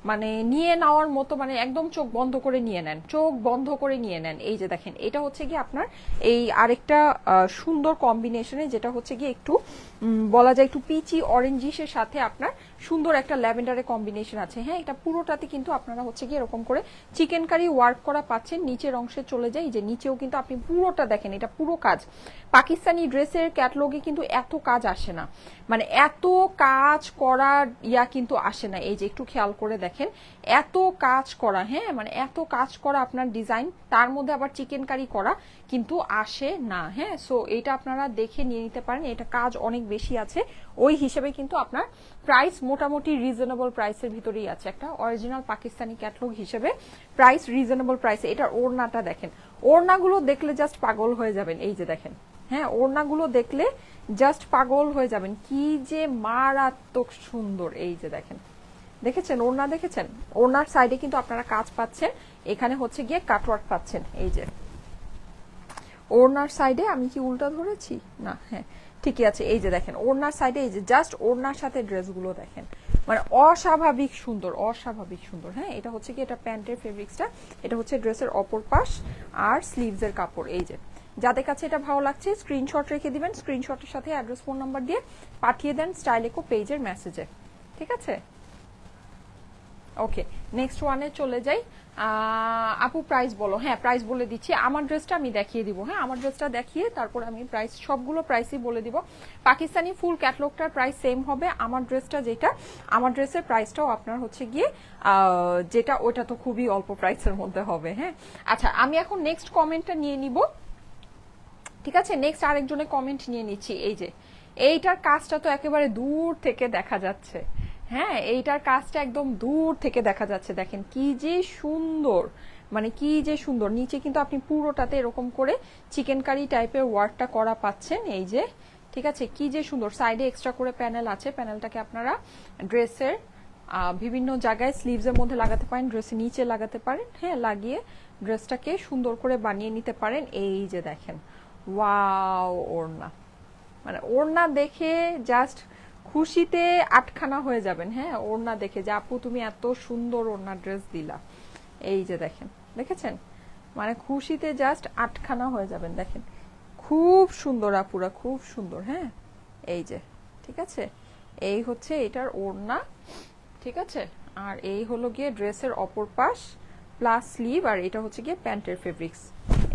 মানে নিয়ে নেওয়ার মতো, মানে একদম চোখ বন্ধ করে নিয়ে নেন, চোখ বন্ধ করে নিয়ে নেন। এই যে দেখেন এটা হচ্ছে কি আপনার এই আরেকটা সুন্দর কম্বিনেশনে, যেটা হচ্ছে কি একটু বলা যায় একটু পিচি অরেঞ্জিসের সাথে আপনার সুন্দর একটা ল্যাভেন্ডারের কম্বিনেশন আছে। হ্যাঁ, এটা পুরোটাতে কিন্তু আপনারা হচ্ছে কি এরকম করে চিকেন কারি ওয়ার্ক করা পাচ্ছেন। নিচের অংশে চলে যায়, যে নিচেও কিন্তু আপনি পুরোটা দেখেন, এটা পুরো কাজ। পাকিস্তানি ড্রেসের ক্যাটলগে কিন্তু এত কাজ আসে না, মানে এত এত কাজ করা কিন্তু আসে না। এই যে একটু খেয়াল করে দেখেন, এত কাজ করা, হ্যাঁ মানে এত কাজ করা আপনার ডিজাইন, তার মধ্যে আবার চিকেন কারি করা, কিন্তু আসে না। হ্যাঁ, সো এটা আপনারা দেখে নিয়ে নিতে পারেন, এটা কাজ অনেক বেশি আছে, ওই হিসেবে কিন্তু আপনার প্রাইস মোটামুটি রিজনেবল প্রাইসের ভিতরেই আছে। একটা অরিজিনাল পাকিস্তানি ক্যাটালগ হিসেবে প্রাইস রিজনেবল প্রাইসে। এটার ওড়নাটা দেখেন, ওড়নাগুলো দেখলে জাস্ট পাগল হয়ে যাবেন। এই যে দেখেন, হ্যাঁ ওড়নাগুলো দেখলে জাস্ট পাগল হয়ে যাবেন, কি যে মারাত্মক সুন্দর। এই যে দেখেন, দেখেছেন ওড়না, দেখেছেন ওড়নার সাইডে কিন্তু আপনারা কাজ পাচ্ছেন, এখানে হচ্ছে গিয়ে কাটওয়ার্ক পাচ্ছেন। এই যে ওড়নার সাইডে, আমি কি উল্টা ধরেছি না, হ্যাঁ ঠিকই আছে। এই যে দেখেন ওড়নার সাইডে, এই যে জাস্ট ওড়নার সাথে ড্রেসগুলো দেখেন, মানে অস্বাভাবিক সুন্দর, অস্বাভাবিক সুন্দর। হ্যাঁ, এটা হচ্ছে কি, এটা প্যান্টের ফেব্রিক্সটা, এটা হচ্ছে ড্রেসের অপর পাশ আর স্লিভসের কাপড়। এই যে যাদের কাছে এটা ভালো লাগছে স্ক্রিনশট রেখে দিবেন, স্ক্রিনশটের সাথে অ্যাড্রেস ফোন নাম্বার দিয়ে পাঠিয়ে দেন স্টাইলেকো পেজের মেসেজে, ঠিক আছে? ওকে, নেক্সট ওয়ানে চলে যাই। আপু প্রাইস বলো। হ্যাঁ প্রাইস বলে দিচ্ছি, আমার ড্রেসটা আমি দেখিয়ে দিব। হ্যাঁ, আমার ড্রেসটা দেখিয়ে তারপর আমি প্রাইস, সবগুলো প্রাইসই বলে দিব। পাকিস্তানি ফুল ক্যাটালগটার প্রাইস সেম হবে, আমার ড্রেসটা যেটা, আমার ড্রেসের প্রাইসটাও আপনার হচ্ছে গিয়ে যেটা, ওটা তো খুবই অল্প প্রাইসের মধ্যে হবে। হ্যাঁ, আচ্ছা আমি এখন নেক্সট কমেন্টটা নিয়ে নিব, ঠিক আছে? নেক্সট আরেকজনের কমেন্ট নিয়ে নিচ্ছি। এই যে এইটার কাজটা তো একেবারে দূর থেকে দেখা যাচ্ছে, হ্যাঁ এইটার কাজটা একদম দূর থেকে দেখা যাচ্ছে, দেখেন কি যে সুন্দর, মানে কি যে সুন্দর। নিচে কিন্তু আপনি পুরোটাতে এরকম করে চিকেন কারি টাইপের ওয়ার্কটা করা পাচ্ছেন। এই যে, ঠিক আছে, কি যে সুন্দর। সাইডে এক্সট্রা করে প্যানেল আছে, প্যানেলটাকে আপনারা ড্রেসের বিভিন্ন জায়গায় স্লিভসের মধ্যে লাগাতে পারেন, ড্রেসের নিচে লাগাতে পারেন, হ্যাঁ লাগিয়ে ড্রেসটাকে সুন্দর করে বানিয়ে নিতে পারেন। এই যে দেখেন, ওয়াও ওড়না, মানে ওড়না দেখে জাস্ট খুশিতে আটখানা হয়ে যাবেন। হ্যাঁ, ওড়না দেখে যে আপু তুমি এত সুন্দর ওড়না ড্রেস দিলা। এই যে দেখেন, দেখেছেন, মানে খুশিতে জাস্ট আটখানা হয়ে যাবেন। দেখেন খুব সুন্দর আপুরা, খুব সুন্দর। হ্যাঁ, এই যে, ঠিক আছে, এই হচ্ছে এটার ওড়না, ঠিক আছে, আর এই হলো গিয়ে ড্রেসের অপর পাশ প্লাস স্লিভ, আর এটা হচ্ছে গিয়ে প্যান্টের ফেব্রিক্স।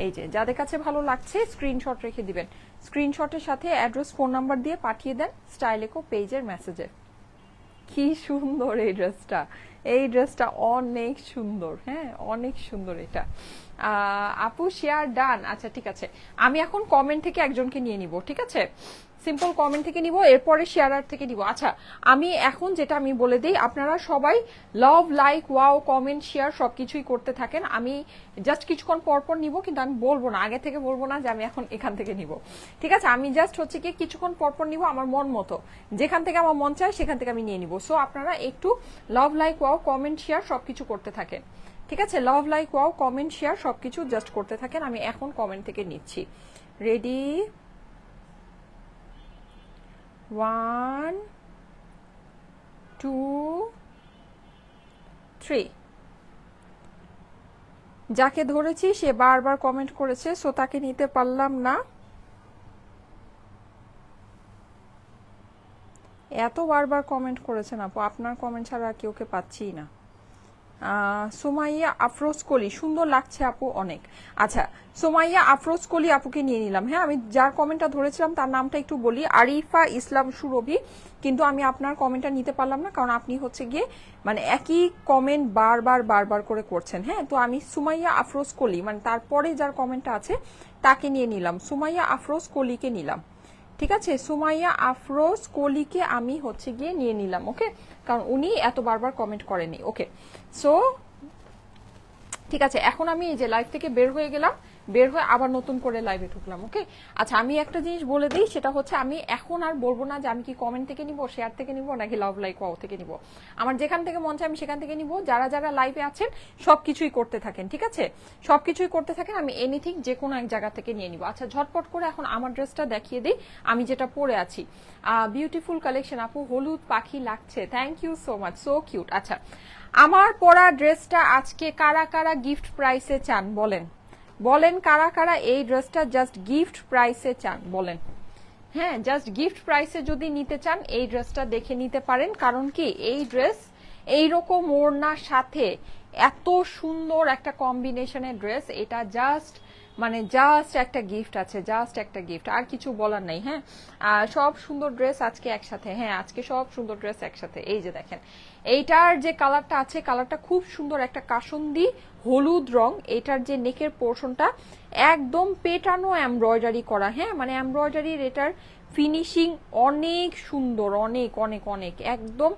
এই যে যাদের কাছে ভালো লাগছে স্ক্রিনশট রেখে দিবেন, স্ক্রিনশটের সাথে অ্যাড্রেস ফোন নাম্বার দিয়ে পাঠিয়ে দেন স্টাইলেকো পেজের মেসেজে। কি সুন্দর এই ড্রেসটা, এই ড্রেসটা অনেক সুন্দর। হ্যাঁ, অনেক সুন্দর এটা। আপু শেয়ার ডান। আচ্ছা ঠিক আছে, আমি এখন কমেন্ট থেকে একজনকে নিয়ে নিব, ঠিক আছে? সিম্পল কমেন্ট থেকে নিব, এরপরে শেয়ারার থেকে নিব। আচ্ছা আমি এখন যেটা আমি বলে দিই, আপনারা সবাই লাভ, লাইক, ওয়াও, কমেন্ট, শেয়ার সবকিছুই করতে থাকেন। আমি জাস্ট কিছুক্ষণ পরপর নিব, কিন্তু আমি বলবো না, আগে থেকে বলবো না যে আমি এখন এখান থেকে নিব, ঠিক আছে? আমি জাস্ট হচ্ছে কি কিছুক্ষণ পরপর নিব, আমার মন মতো, যেখান থেকে আমার মন চায় সেখান থেকে আমি নিয়ে নিব। সো আপনারা একটু লাভ, লাইক, ওয়াও, কমেন্ট, শেয়ার সবকিছু করতে থাকেন, ঠিক আছে? লাভ, লাইক, ওয়াও, কমেন্ট, শেয়ার সবকিছু জাস্ট করতে থাকেন। আমি এখন কমেন্ট থেকে নিচ্ছি। রেডি, 1 2 3। যাকে ধরেছি সে বারবার কমেন্ট করেছে, সো তাকে নিতে পারলাম না। এত বারবার কমেন্ট করেছেন আপু, আপনার কমেন্ট ছাড়া আর কেউকে পাচ্ছি না। সোমাইয়া আফরোজ কলি, সুন্দর লাগছে আপু অনেক। আচ্ছা, সোমাইয়া আফরোজ কলি আপুকে নিয়ে নিলাম। হ্যাঁ, আমি যার কমেন্টটা ধরেছিলাম তার নামটা একটু বলি, আরিফা ইসলাম সুরভি, কিন্তু আমি আপনার কমেন্টটা নিতে পারলাম না, কারণ আপনি হচ্ছে গিয়ে মানে একই কমেন্ট বারবার বারবার করে করছেন। হ্যাঁ, তো আমি সুমাইয়া আফরোজ কলি, মানে তারপরে যার কমেন্টটা আছে তাকে নিয়ে নিলাম, সুমাইয়া আফরোজ কলিকে নিলাম, ঠিক আছে? সুমাইয়া আফরোজ কলিকে আমি হচ্ছে গিয়ে নিয়ে নিলাম, ওকে, কারণ উনি এত বারবার কমেন্ট করেনি। ওকে, সো ঠিক আছে, এখন আমি এই যে লাইভ থেকে বের হয়ে গেলাম, বের হয়ে আবার নতুন করে লাইভে ঢুকলাম। ওকে, আচ্ছা আমি একটা জিনিস বলে দিই, সেটা হচ্ছে আমি এখন আর বলবো না যে আমি কি কমেন্ট থেকে নিব, শেয়ার থেকে নিব, নাকি লাভ, লাইক, ওয়াও থেকে নিব। আমার যেখান থেকে মন চায় আমি সেখান থেকে নিব। যারা যারা লাইভে আছেন সবকিছুই করতে থাকেন, ঠিক আছে? সবকিছুই করতে থাকেন, আমি এনিথিং যে কোনো এক জায়গা থেকে নিয়ে নিব। আচ্ছা ঝটপট করে এখন আমার ড্রেসটা দেখিয়ে দিই, আমি যেটা পরে আছি। বিউটিফুল কালেকশন আপু, হলুদ পাখি লাগছে, thank you so much, so cute. আচ্ছা, আমার পরা ড্রেসটা আজকে কারা কারা গিফট প্রাইসে চান বলেন, বলেন কারা কারা এই ড্রেসটা জাস্ট গিফট প্রাইসে চান বলেন। হ্যাঁ, জাস্ট গিফট প্রাইসে যদি নিতে চান এই ড্রেসটা দেখে নিতে পারেন, কারণ কি এই ড্রেস এইরকম ওড়নার সাথে এত সুন্দর একটা কম্বিনেশনের ড্রেস, এটা জাস্ট মানে জাস্ট একটা গিফট আছে, জাস্ট একটা গিফট, আর কিছু বলার নেই। হ্যাঁ, সব সুন্দর ড্রেস আজকে একসাথে। হ্যাঁ, আজকে সব সুন্দর ড্রেস একসাথে। এই যে দেখেন, এইটার যে কালারটা আছে, কালারটা খুব সুন্দর, একটা কাসুন্দি হলুদ রং। এটার যে নেকের পোর্শনটা একদম পেটানো এমব্রয়ডারি করা। হ্যাঁ, মানে এমব্রয়ডারির এটার ফিনিশিং অনেক সুন্দর, অনেক অনেক অনেক একদম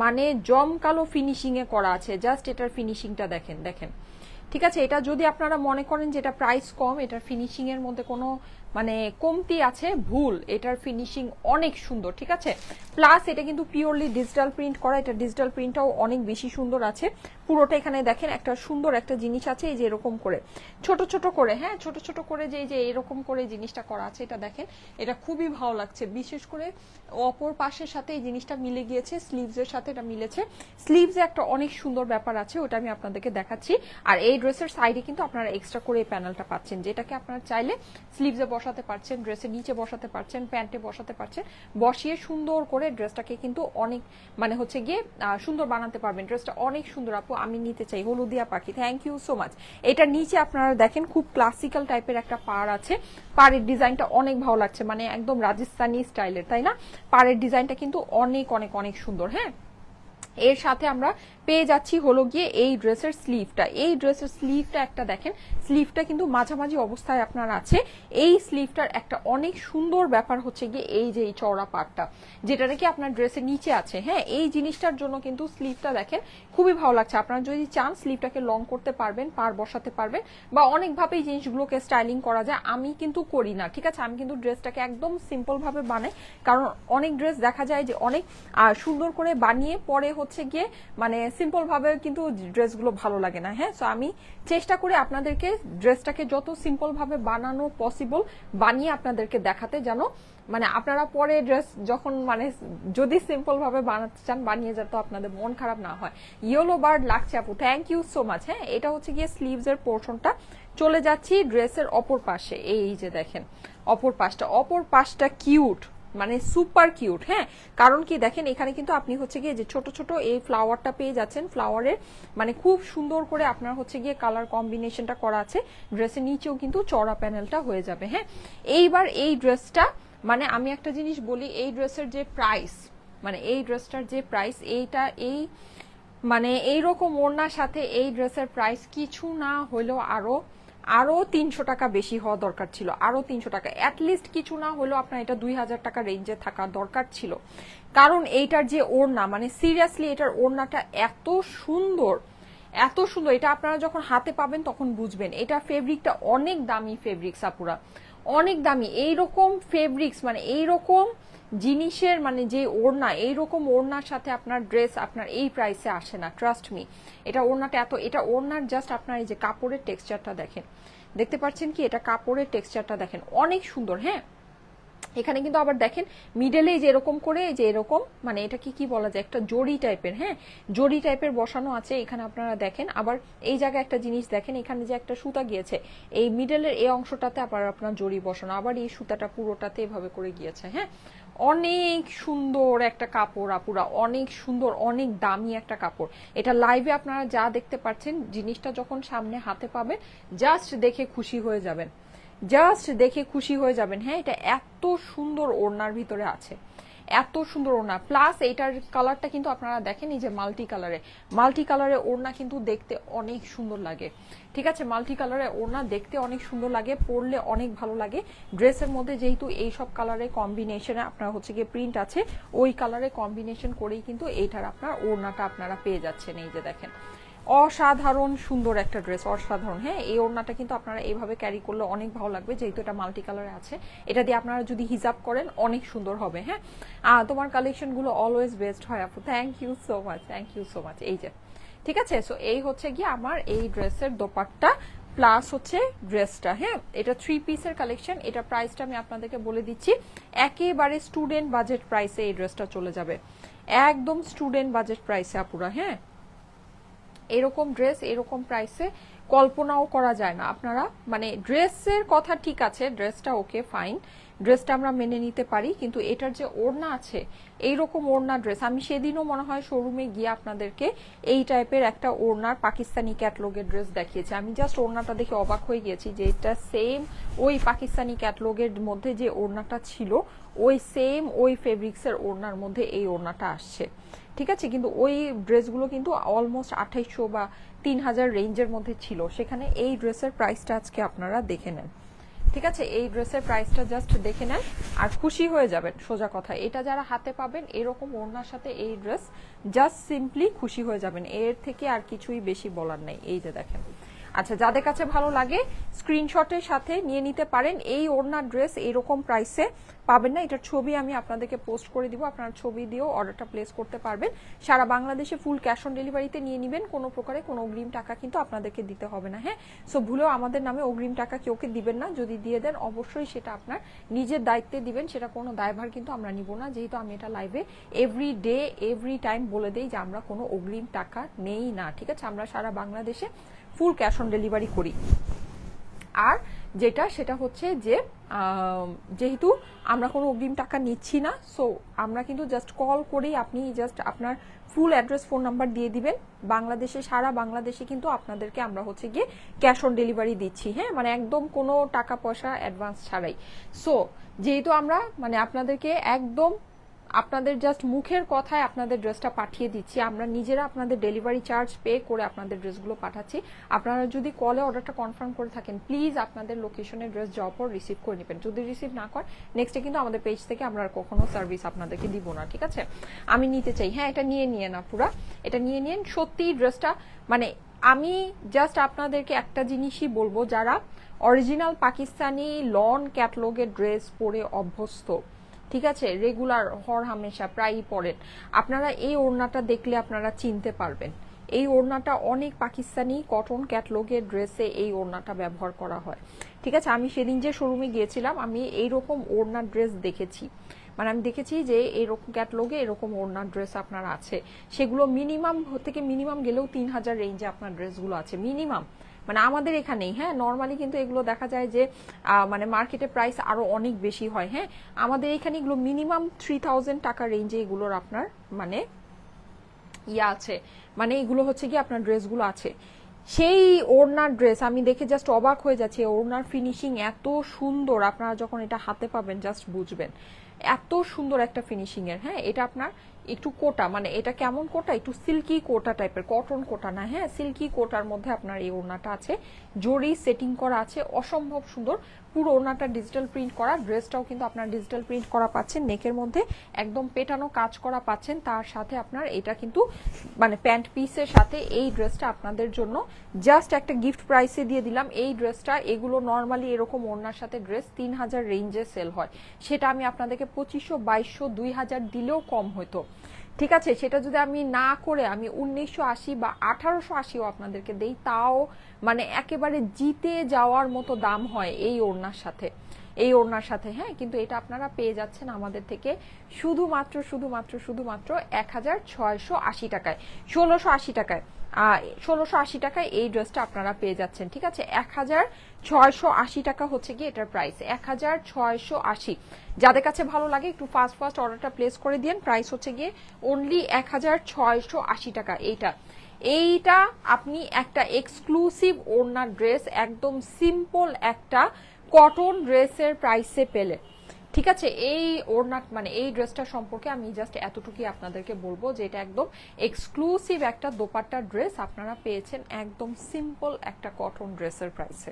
মানে জমকালো ফিনিশিং এ করা আছে। জাস্ট এটার ফিনিশিংটা দেখেন, দেখেন। ঠিক আছে, এটা যদি আপনারা মনে করেন যে এটা প্রাইস কম, এটার ফিনিশিং এর মধ্যে কোনো মানে কমতি আছে, ভুল। এটার ফিনিশিং অনেক সুন্দর। ঠিক আছে, প্লাস এটা কিন্তু পিওরলি ডিজিটাল প্রিন্ট করা। এটা ডিজিটাল প্রিন্টটাও অনেক বেশি সুন্দর আছে পুরোটা। এখানে দেখেন একটা সুন্দর একটা জিনিস আছে, এই যে এরকম করে ছোট ছোট করে, হ্যাঁ ছোট ছোট করে যে এরকম করে জিনিসটা করা আছে, এটা দেখেন, এটা খুবই ভালো লাগছে। বিশেষ করে অপর পাশের সাথে এই জিনিসটা মিলে গিয়েছে, স্লিভস এর সাথে এটা মিলেছে। স্লিভসে একটা অনেক সুন্দর ব্যাপার আছে, ওটা আমি আপনাদেরকে দেখাচ্ছি। আর এই ড্রেসের সাইডে কিন্তু আপনারা এক্সট্রা করে এই প্যানেলটা পাচ্ছেন, যেটাকে আপনারা চাইলে স্লিভসে বসাতে পারছেন, ড্রেসের নিচে বসাতে পারছেন, প্যান্টে বসাতে পারছেন। বসিয়ে সুন্দর করে ড্রেসটাকে কিন্তু অনেক মানে হচ্ছে গিয়ে সুন্দর বানাতে পারবেন। ড্রেসটা অনেক সুন্দর আপু, আমি নিতে চাই। হলুদিয়া পাখি, থ্যাংক ইউ সো মাচ। এটার নিচে আপনারা দেখেন খুব ক্লাসিক্যাল টাইপের একটা পাড় আছে। পাড়ের ডিজাইনটা অনেক ভালো লাগছে, মানে একদম রাজস্থানী স্টাইলের, তাই না? পাড়ের ডিজাইনটা কিন্তু অনেক অনেক অনেক সুন্দর। হ্যাঁ, এর সাথে আমরা পেয়ে যাচ্ছি হলো গিয়ে এই ড্রেসের স্লিভটা। এই ড্রেসের স্লিভটা একটা দেখেন, স্লিভটা কিন্তু মাঝামাঝি অবস্থায় আপনার আছে। এই স্লিভটার একটা অনেক সুন্দর ব্যাপার হচ্ছে গিয়ে এই যে এই চওড়া পাটটা, যেটা নাকি আপনার ড্রেসের নিচে আছে। হ্যাঁ, এই জিনিসটার জন্য কিন্তু স্লিভটা দেখেন খুবই ভালো লাগছে। আপনারা যদি চান স্লিভটাকে লং করতে পারবেন, পার বসাতে পারবেন, বা অনেকভাবে এই জিনিসগুলোকে স্টাইলিং করা যায়। আমি কিন্তু করি না, ঠিক আছে, আমি কিন্তু ড্রেসটাকে একদম সিম্পল ভাবে বানাই। কারণ অনেক ড্রেস দেখা যায় যে অনেক সুন্দর করে বানিয়ে পরে হচ্ছে গিয়ে মানে সিম্পল ভাবে কিন্তু ড্রেসগুলো ভালো লাগে না। হ্যাঁ, সো আমি চেষ্টা করি আপনাদেরকে ড্রেসটাকে যত সিম্পল ভাবে বানানো পসিবল বানিয়ে আপনাদেরকে দেখাতে, যেন মানে আপনারা পরে ড্রেস যখন মানে যদি সিম্পল ভাবে বানাতে চান বানিয়ে যাতে আপনাদের মন খারাপ না হয়। ইয়েলো বার্ড লাগছে আপু, থ্যাংক ইউ সো মাচ। হ্যাঁ, এটা হচ্ছে গিয়ে স্লিভস এর পোর্শনটা। চলে যাচ্ছি ড্রেসের অপর পাশে। এই যে দেখেন অপর পাশটা, অপর পাশটা কিউট, মানে সুপার কিউট। হ্যাঁ, কারণ কি দেখেন, এখানে কিন্তু আপনি হচ্ছে গিয়ে যে ছোট ছোট এই ফ্লাওয়ারটা পেয়ে যাচ্ছেন। ফ্লাওয়ারের মানে খুব সুন্দর করে আপনার হচ্ছে গিয়ে কালার কম্বিনেশনটা করা আছে। ড্রেসের নিচেও কিন্তু চড়া প্যানেলটা হয়ে যাবে। হ্যাঁ, এইবার এই ড্রেসটা মানে আমি একটা জিনিস বলি, এই ড্রেসের যে প্রাইস, মানে এই ড্রেসটার যে প্রাইস, এইটা এই মানে এইরকম ওড়নার সাথে এই ড্রেসের প্রাইস কিছু না হলেও আরো 300 টাকা বেশি হওয়া দরকার ছিল। আরো 300 টাকা অ্যাটলিস্ট, কিছু না হলেও আপনার এটা 2000 টাকা রেঞ্জে থাকা দরকার ছিল। কারণ এইটার যে ওড়না, মানে সিরিয়াসলি এটার ওড়নাটা এত সুন্দর, এত সুন্দর। এটা আপনারা যখন হাতে পাবেন তখন বুঝবেন। এটা ফেব্রিকটা অনেক দামি ফেব্রিক্স আপুরা, অনেক দামি। এইরকম ফেব্রিক্স মানে এইরকম জিনিসের মানে যে ওড়না, এইরকম ওড়নার সাথে আপনার ড্রেস আপনার এই প্রাইসে আসে না, ট্রাস্ট মি। এটা ওড়নাটা এত, এটা ওড়নার জাস্ট আপনার এই যে কাপড়ের টেক্সচারটা দেখেন, দেখতে পাচ্ছেন কি, এটা কাপড়ের টেক্সচারটা দেখেন অনেক সুন্দর। হ্যাঁ, এখানে কিন্তু আবার দেখেন মিডলে যে এরকম করে যে এরকম মানে এটা কি বলা যায়, একটা জড়ি টাইপের, হ্যাঁ জড়ি টাইপের বসানো আছে এখানে। আপনারা দেখেন আবার এই জায়গায় একটা জিনিস দেখেন, এখানে যে একটা সুতা গিয়েছে এই মিডলের এই অংশটাতে আবার আপনার জড়ি বসানো, আবার এই সুতাটা পুরোটাতে এভাবে করে গিয়েছে। হ্যাঁ, অনেক সুন্দর একটা কাপড় আপুরা, অনেক সুন্দর, অনেক দামি একটা কাপড়। এটা লাইভে আপনারা যা দেখতে পাচ্ছেন, জিনিসটা যখন সামনে হাতে পাবেন জাস্ট দেখে খুশি হয়ে যাবেন, জাস্ট দেখে খুশি হয়ে যাবেন। হ্যাঁ, এটা এত সুন্দর ওড়নার ভিতরে আছে, এত সুন্দর ওড়না। প্লাস এইটার কালারটা কিন্তু আপনারা দেখেন এই যে মাল্টি কালারে ওড়না কিন্তু দেখতে অনেক সুন্দর লাগে। ঠিক আছে, মাল্টি কালারে ওড়না দেখতে অনেক সুন্দর লাগে, পরলে অনেক ভালো লাগে। ড্রেসের মধ্যে যেহেতু এই সব কালারে কম্বিনেশনে আপনার হচ্ছে গিয়ে প্রিন্ট আছে, ওই কালারে কম্বিনেশন করেই কিন্তু এইটার আপনার ওড়নাটা আপনারা পেয়ে যাচ্ছেন। এই যে দেখেন অসাধারণ সুন্দর একটা ড্রেস, অসাধারণ। হ্যাঁ, এই ওড়নাটা কিন্তু আপনারা এইভাবে ক্যারি করলে অনেক ভালো লাগবে, যেহেতু এটা মাল্টি কালারে আছে। এটা দিয়ে আপনারা যদি হিজাব করেন অনেক সুন্দর হবে। হ্যাঁ, তোমার কালেকশন গুলো অলওয়েজ বেস্ট হয় আপু, thank you so much, thank you so much. এই যে ঠিক আছে, সো এই হচ্ছে গিয়ে আমার এই ড্রেসের দোপাট্টা প্লাস হচ্ছে ড্রেসটা। হ্যাঁ, এটা 3 পিসের কালেকশন। এটা প্রাইসটা আমি আপনাদেরকে বলে দিচ্ছি, একেবারে স্টুডেন্ট বাজেট প্রাইসে এই ড্রেসটা চলে যাবে, একদম স্টুডেন্ট বাজেট প্রাইসে আপুরা। হ্যাঁ, এরকম ড্রেস এরকম প্রাইসে কল্পনাও করা যায় না। আপনারা মানে ড্রেসের কথা ঠিক আছে, ড্রেসটা ওকে ফাইন, ড্রেসটা আমরা মেনে নিতে পারি, কিন্তু এটার যে ওড়না আছে এইরকম ওড়না ড্রেস আমি সেদিনও মনে হয় শোরুমে গিয়ে আপনাদেরকে এই টাইপের একটা ওড়নার পাকিস্তানি ক্যাটলগের ড্রেস দেখিয়েছি। আমি জাস্ট ওড়নাটা দেখে অবাক হয়ে গিয়েছি যে এটা সেম ওই পাকিস্তানি ক্যাটলগের মধ্যে যে ওড়নাটা ছিল ওই সেম ওই ফেব্রিক্সের ওড়নার মধ্যে এই ওড়নাটা আসছে, ঠিক আছে। কিন্তু ওই ড্রেসগুলো কিন্তু অলমোস্ট 2800 বা 3000 রেঞ্জের মধ্যে ছিল, সেখানে এই ড্রেসের প্রাইসটা আজকে আপনারা দেখে নেন, ঠিক আছে। এই ড্রেসের প্রাইসটা জাস্ট দেখে নেন আর খুশি হয়ে যাবেন, সোজা কথা। এটা যারা হাতে পাবেন এরকম ওড়নার সাথে এই ড্রেস, জাস্ট সিম্পলি খুশি হয়ে যাবেন, এর থেকে আর কিছুই বেশি বলার নেই। এই যে দেখেন, আচ্ছা যাদের কাছে ভালো লাগে স্ক্রিনশটের সাথে নিয়ে নিতে পারেন। এই ওড়নার ড্রেস এরকম প্রাইসে পাবেন না, এটার ছবি আমি আপনাদেরকে পোস্ট করে দিব, আপনারা ছবি দিয়েও অর্ডারটা প্লেস করতে পারবেন। সারা বাংলাদেশে ফুল ক্যাশ অন ডেলিভারিতে নিয়ে নেবেন, কোনো প্রকারে কোনো অগ্রিম টাকা কিন্তু আপনাদেরকে দিতে হবে না, হ্যাঁ। সো ভুলেও আমাদের নামে অগ্রিম টাকা কেউকে দিবেন না, যদি দিয়ে দেন অবশ্যই সেটা আপনার নিজের দায়িত্বে দিবেন, সেটা কোনো দায়ভার কিন্তু আমরা নিব না, যেহেতু আমি এটা লাইভে এভরি ডে এভরি টাইম বলে দিই যে আমরা কোনো অগ্রিম টাকা নেই না, ঠিক আছে। আমরা সারা বাংলাদেশে ফুল ক্যাশ অন ডেলিভারি করি। আর যেটা সেটা হচ্ছে যে যেহেতু আমরা কোনো অগ্রিম টাকা নিচ্ছি না, সো আমরা কিন্তু জাস্ট কল করেই আপনি জাস্ট আপনার ফুল অ্যাড্রেস ফোন নাম্বার দিয়ে দিবেন। বাংলাদেশে সারা বাংলাদেশে কিন্তু আপনাদেরকে আমরা হচ্ছে গিয়ে ক্যাশ অন ডেলিভারি দিচ্ছি, হ্যাঁ, মানে একদম কোনো টাকা পয়সা অ্যাডভান্স ছাড়াই। সো যেহেতু আমরা মানে আপনাদেরকে একদম আপনাদের জাস্ট মুখের কথায় আপনাদের ড্রেসটা পাঠিয়ে দিচ্ছি, আমরা নিজেরা আপনাদের ডেলিভারি চার্জ পে করে আপনাদের ড্রেসগুলো পাঠাচ্ছি। আপনারা যদি কলে অর্ডারটা কনফার্ম করে থাকেন প্লিজ আপনাদের লোকেশনে ড্রেস যাওয়ার পর রিসিভ করে নেবেন। যদি রিসিভ না করেন নেক্সটে কিন্তু আমাদের পেজ থেকে আমরা আর কখনো সার্ভিস আপনাদেরকে দিব না, ঠিক আছে। আমি নিতে চাই, হ্যাঁ, এটা নিয়ে না পুরা, এটা নিয়ে নিন। সত্যি ড্রেসটা মানে আমি জাস্ট আপনাদেরকে একটা জিনিসই বলবো, যারা অরিজিনাল পাকিস্তানি লন ক্যাটলগের ড্রেস পরে অভ্যস্ত, ঠিক আছে, রেগুলার হর হামেশা প্রায়ই পরেন, আপনারা এই ওড়নাটা দেখলে আপনারা চিনতে পারবেন। এই ওড়নাটা অনেক পাকিস্তানি কটন ক্যাটলগের ড্রেসে এই ওড়নাটা ব্যবহার করা হয়, ঠিক আছে। আমি সেদিন যে শোরুমে গিয়েছিলাম আমি এইরকম ওড়নার ড্রেস দেখেছি, মানে আমি দেখেছি যে এরকম ক্যাটলগে এরকম ওড়নার ড্রেস আপনার আছে, সেগুলো মিনিমাম থেকে মিনিমাম গেলেও 3000 রেঞ্জে আপনার ড্রেসগুলো আছে মিনিমাম, মানে আমাদের এখানেই, হ্যাঁ। নর্মালি কিন্তু এগুলো দেখা যায় যে মানে মার্কেটে প্রাইস আরো অনেক বেশি হয়, হ্যাঁ। আমাদের এখানে এগুলো মিনিমাম 3000 টাকা রেঞ্জে এগুলোর আপনার মানে ইয়া আছে, মানে এগুলো হচ্ছে কি আপনার ড্রেসগুলো আছে। সেই ওড়নার ড্রেস আমি দেখে জাস্ট অবাক হয়ে যাচ্ছি, ওড়নার ফিনিশিং এত সুন্দর, আপনারা যখন এটা হাতে পাবেন জাস্ট বুঝবেন এত সুন্দর একটা ফিনিশিং এর, হ্যাঁ। এটা আপনার একটু কোটা, মানে এটা কেমন কোটা, একটু সিল্কি কোটা টাইপের, কটন কোটা না, হ্যাঁ, সিল্কি কোটার মধ্যে আপনার এই ওড়নাটা আছে, জরি সেটিং করা আছে, অসম্ভব সুন্দর। পুরো ওড়নাটা ডিজিটাল প্রিন্ট করা, ড্রেসটাও কিন্তু আপনার ডিজিটাল প্রিন্ট করা পাচ্ছেন, নেকের মধ্যে একদম পেটানো কাজ করা পাচ্ছেন, তার সাথে আপনার এটা কিন্তু মানে প্যান্ট পিসের সাথে এই ড্রেসটা আপনাদের জন্য জাস্ট একটা গিফট প্রাইসে দিয়ে দিলাম। এই ড্রেসটা এগুলো নর্মালি এরকম ওড়নার সাথে ড্রেস 3000 রেঞ্জে সেল হয়, সেটা আমি আপনাদেরকে 2500 2200 2000 দিলেও কম হতো, ঠিক আছে। সেটা যদি আমি না করে আমি 1980 বা 1880ও আপনাদেরকে দেই, তাও মানে একেবারে জিতে যাওয়ার মতো দাম হয় এই ওড়নার সাথে, এই ওড়নার সাথে, হ্যাঁ। কিন্তু এটা আপনারা পেয়ে যাচ্ছেন আমাদের থেকে শুধুমাত্র 1680 টাকায়, 1680 টাকায়, 1680 টাকায় এই ড্রেসটা আপনারা পেয়ে যাচ্ছেন, ঠিক আছে। 1680 টাকা হচ্ছে কি এটার প্রাইস, 1680। যাদের কাছে ভালো লাগে একটু ফাস্ট অর্ডারটা প্লেস করে দিন। প্রাইস হচ্ছে গিয়ে অনলি 1680 টাকা। এইটা আপনি একটা এক্সক্লুসিভ ওড়নার ড্রেস, একদম সিম্পল একটা কটন ড্রেসের প্রাইসে পেলে, ঠিক আছে। এই ওড়না মানে এই ড্রেসটা সম্পর্কে আমি জাস্ট এতটুকুই আপনাদেরকে বলবো যে এটা একদম এক্সক্লুসিভ একটা দোপাট্টা ড্রেস আপনারা পেয়েছেন একদম সিম্পল একটা কটন ড্রেসের প্রাইসে,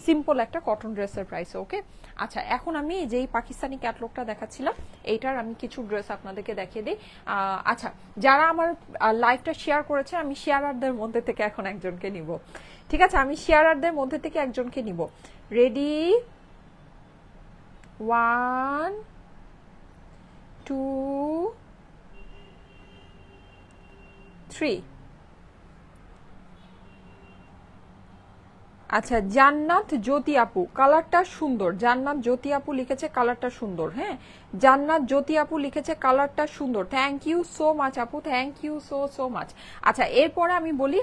সিম্পল একটা কটন ড্রেসের প্রাইসে, ওকে। আচ্ছা এখন আমি যেই পাকিস্তানি ক্যাটলগটা দেখাচ্ছিলাম এইটার আমি কিছু ড্রেস আপনাদেরকে দেখিয়ে দিই। আচ্ছা যারা আমার লাইভটা শেয়ার করেছে আমি শেয়ারারদের মধ্যে থেকে এখন একজনকে নিব, ঠিক আছে। আমি শেয়ারারদের মধ্যে থেকে একজনকে নিব। রেডি, 1 2 3। আচ্ছা, জান্নাত জ্যোতি আপু, কালারটা সুন্দর। জান্নাত জ্যোতি আপু লিখেছে কালারটা সুন্দর। হ্যাঁ, জান্নাত জ্যোতি আপু লিখেছে কালারটা সুন্দর। থ্যাংক ইউ সো মাচ আপু, thank you so so much. আচ্ছা, এরপরে আমি বলি,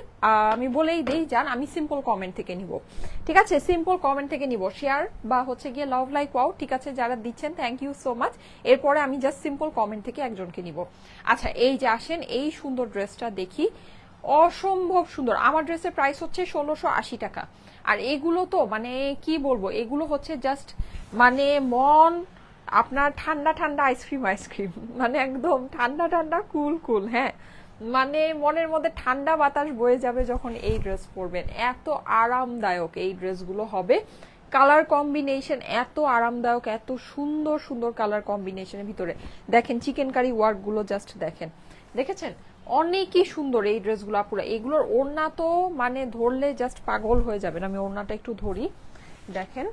আমি বলেই দেই জান, আমি সিম্পল কমেন্ট থেকে নিব। ঠিক আছে, সিম্পল কমেন্ট থেকে নিব। শেয়ার বা হচ্ছে গিয়ে লাভ লাইক ওয়াও, ঠিক আছে, যারা দিচ্ছেন থ্যাংক ইউ সো মাচ। এরপরে আমি জাস্ট সিম্পল কমেন্ট থেকে একজনকে নিব। আচ্ছা, এই যে আসেন, এই সুন্দর ড্রেসটা দেখি, অসম্ভব সুন্দর। আমার ড্রেসের প্রাইস হচ্ছে 1680 টাকা। আর এগুলো তো মানে কি বলবো, এগুলো হচ্ছে জাস্ট মানে মন আপনার ঠান্ডা ঠান্ডা আইসক্রিম আইসক্রিম, মানে একদম ঠান্ডা ঠান্ডা কুল কুল। হ্যাঁ, মানে মনের মধ্যে ঠান্ডা বাতাস বয়ে যাবে যখন এই ড্রেস পরবেন। এত আরামদায়ক এই ড্রেসগুলো হবে। কালার কম্বিনেশন এত আরামদায়ক, এত সুন্দর সুন্দর কালার কম্বিনেশনের ভিতরে। দেখেন চিকেন কারি ওয়ার্ক গুলো জাস্ট দেখেন, দেখেছেন অনেকই সুন্দর এই ড্রেসগুলো আপুরা। এগুলোর ওড়না তো মানে ধরলে জাস্ট পাগল হয়ে যাবেন। আমি ওড়নাটা একটু ধরি, দেখেন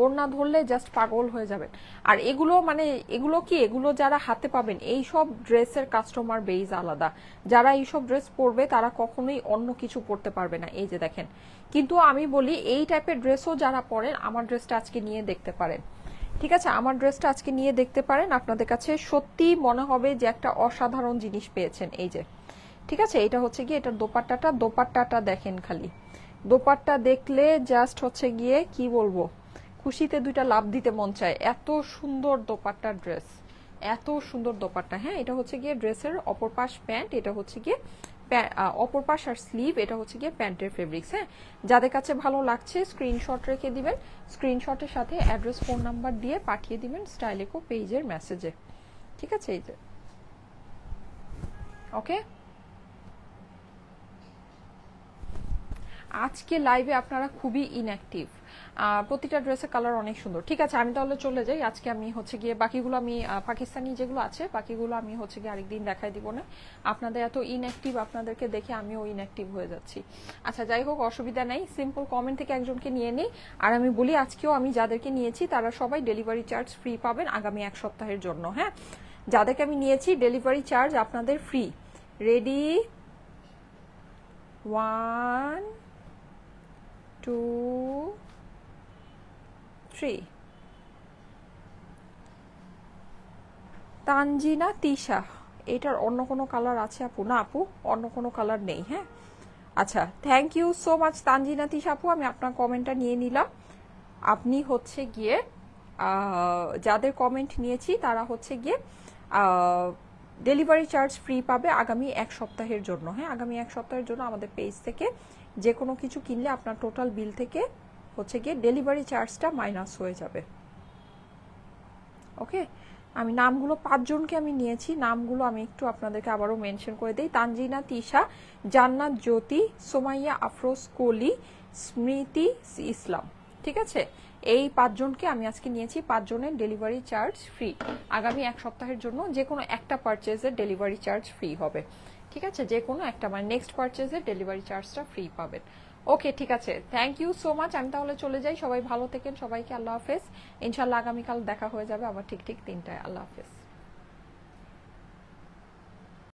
ওড়না ধরলে জাস্ট পাগল হয়ে যাবেন। আর এগুলো মানে এগুলো কি, এগুলো যারা হাতে পাবেন, এই সব ড্রেসের কাস্টমার বেজ আলাদা। যারা এইসব ড্রেস পরবে তারা কখনোই অন্য কিছু পরতে পারবে না। এই যে দেখেন, কিন্তু আমি বলি এই টাইপের ড্রেসও যারা পরেন, আমার ড্রেসটা আজকে নিয়ে দেখতে পারেন। ঠিক আছে, আমার ড্রেসটা আজকে নিয়ে দেখতে পারেন। আপনাদের কাছে সত্যি মনে হবে যে একটা অসাধারণ জিনিস পেয়েছেন। এই যে, ঠিক আছে, এটা হচ্ছে গিয়ে এটার দোপাট্টাটা দেখেন খালি। দোপাট্টা দেখলে জাস্ট হচ্ছে গিয়ে কি বলবো, খুশিতে দুইটা লাভ দিতে মন চায়। এত সুন্দর দোপাট্টার ড্রেস, এত সুন্দর দোপাট্টা। হ্যাঁ, এটা হচ্ছে গিয়ে ড্রেসের অপর পাশ প্যান্ট, এটা হচ্ছে গিয়ে অপর পাশ আর স্লিভ, এটা হচ্ছে গিয়ে প্যান্টের ফেব্রিক্স। হ্যাঁ, যাদের কাছে ভালো লাগছে স্ক্রিনশট রেখে দিবেন, স্ক্রিনশটের সাথে অ্যাড্রেস ফোন নাম্বার দিয়ে পাঠিয়ে দিবেন স্টাইলেকো পেজের মেসেজে। ঠিক আছে, এই যে ওকে। আজকে লাইভে আপনারা খুবই ইনঅ্যাক্টিভ। প্রতিটা ড্রেসের কালার অনেক সুন্দর। ঠিক আছে, আমি তাহলে চলে যাই। আজকে আমি হচ্ছে গিয়ে বাকিগুলো আমি পাকিস্তানি যেগুলো আছে বাকিগুলো আমি হচ্ছে গিয়ে আরেকদিন দেখাই দিব না। আপনাদের এত ইনঅ্যাক্টিভ, আপনাদেরকে দেখে আমিও ইনঅ্যাক্টিভ হয়ে যাচ্ছি। আচ্ছা, যাই হোক, অসুবিধা নেই। সিম্পল কমেন্ট থেকে একজনকে নিয়ে নিই। আর আমি বলি, আজকেও আমি যাদেরকে নিয়েছি তারা সবাই ডেলিভারি চার্জ ফ্রি পাবেন আগামী এক সপ্তাহের জন্য। হ্যাঁ, যাদেরকে আমি নিয়েছি ডেলিভারি চার্জ আপনাদের ফ্রি। রেডি, 1 2 3। তানজিনা তিশা, এটার অন্য কোনো কালার আছে আপু? না আপু, অন্য কোনো কালার নেই। হ্যাঁ, আচ্ছা, thank you so much Tanjina Tisha আপু, আমি আপনার কমেন্টটা নিয়ে নিলাম। আপনি হচ্ছে গিয়ে যাদের কমেন্ট নিয়েছি তারা হচ্ছে গিয়ে ডেলিভারি চার্জ ফ্রি পাবে আগামী এক সপ্তাহের জন্য। হ্যাঁ, আগামী এক সপ্তাহের জন্য আমাদের পেজ থেকে যে কোনো কিছু কিনলে আপনার টোটাল বিল থেকে হচ্ছে গিয়ে ডেলিভারি চার্জটা মাইনাস হয়ে যাবে। ওকে, আমি নামগুলো 5 জনকে আমি নিয়েছি, নামগুলো আমি একটু আপনাদেরকে আবারও মেনশন করে দিই। তানজিনা তিশা, জান্নাত জ্যোতি, সোমাইয়া আফরোজ কলি, স্মৃতি ইসলাম। ঠিক আছে, এই 5 জনকে আমি আজকে নিয়েছি। 5 জনের ডেলিভারি চার্জ ফ্রি আগামী এক সপ্তাহের জন্য। যে কোনো একটা পারচেজের ডেলিভারি চার্জ ফ্রি হবে। ঠিক আছে, যে কোনো একটা মানে নেক্সট পারচেজের ডেলিভারি চার্জটা ফ্রি পাবেন। ওকে, ঠিক আছে, থ্যাংক ইউ সো মাচ। আমি তাহলে চলে যাই। সবাই ভালো থেকেন, সবাইকে আল্লাহ হাফেজ। ইনশাল্লাহ আগামীকাল দেখা হয়ে যাবে আবার ঠিক 3টায়। আল্লাহ হাফেজ।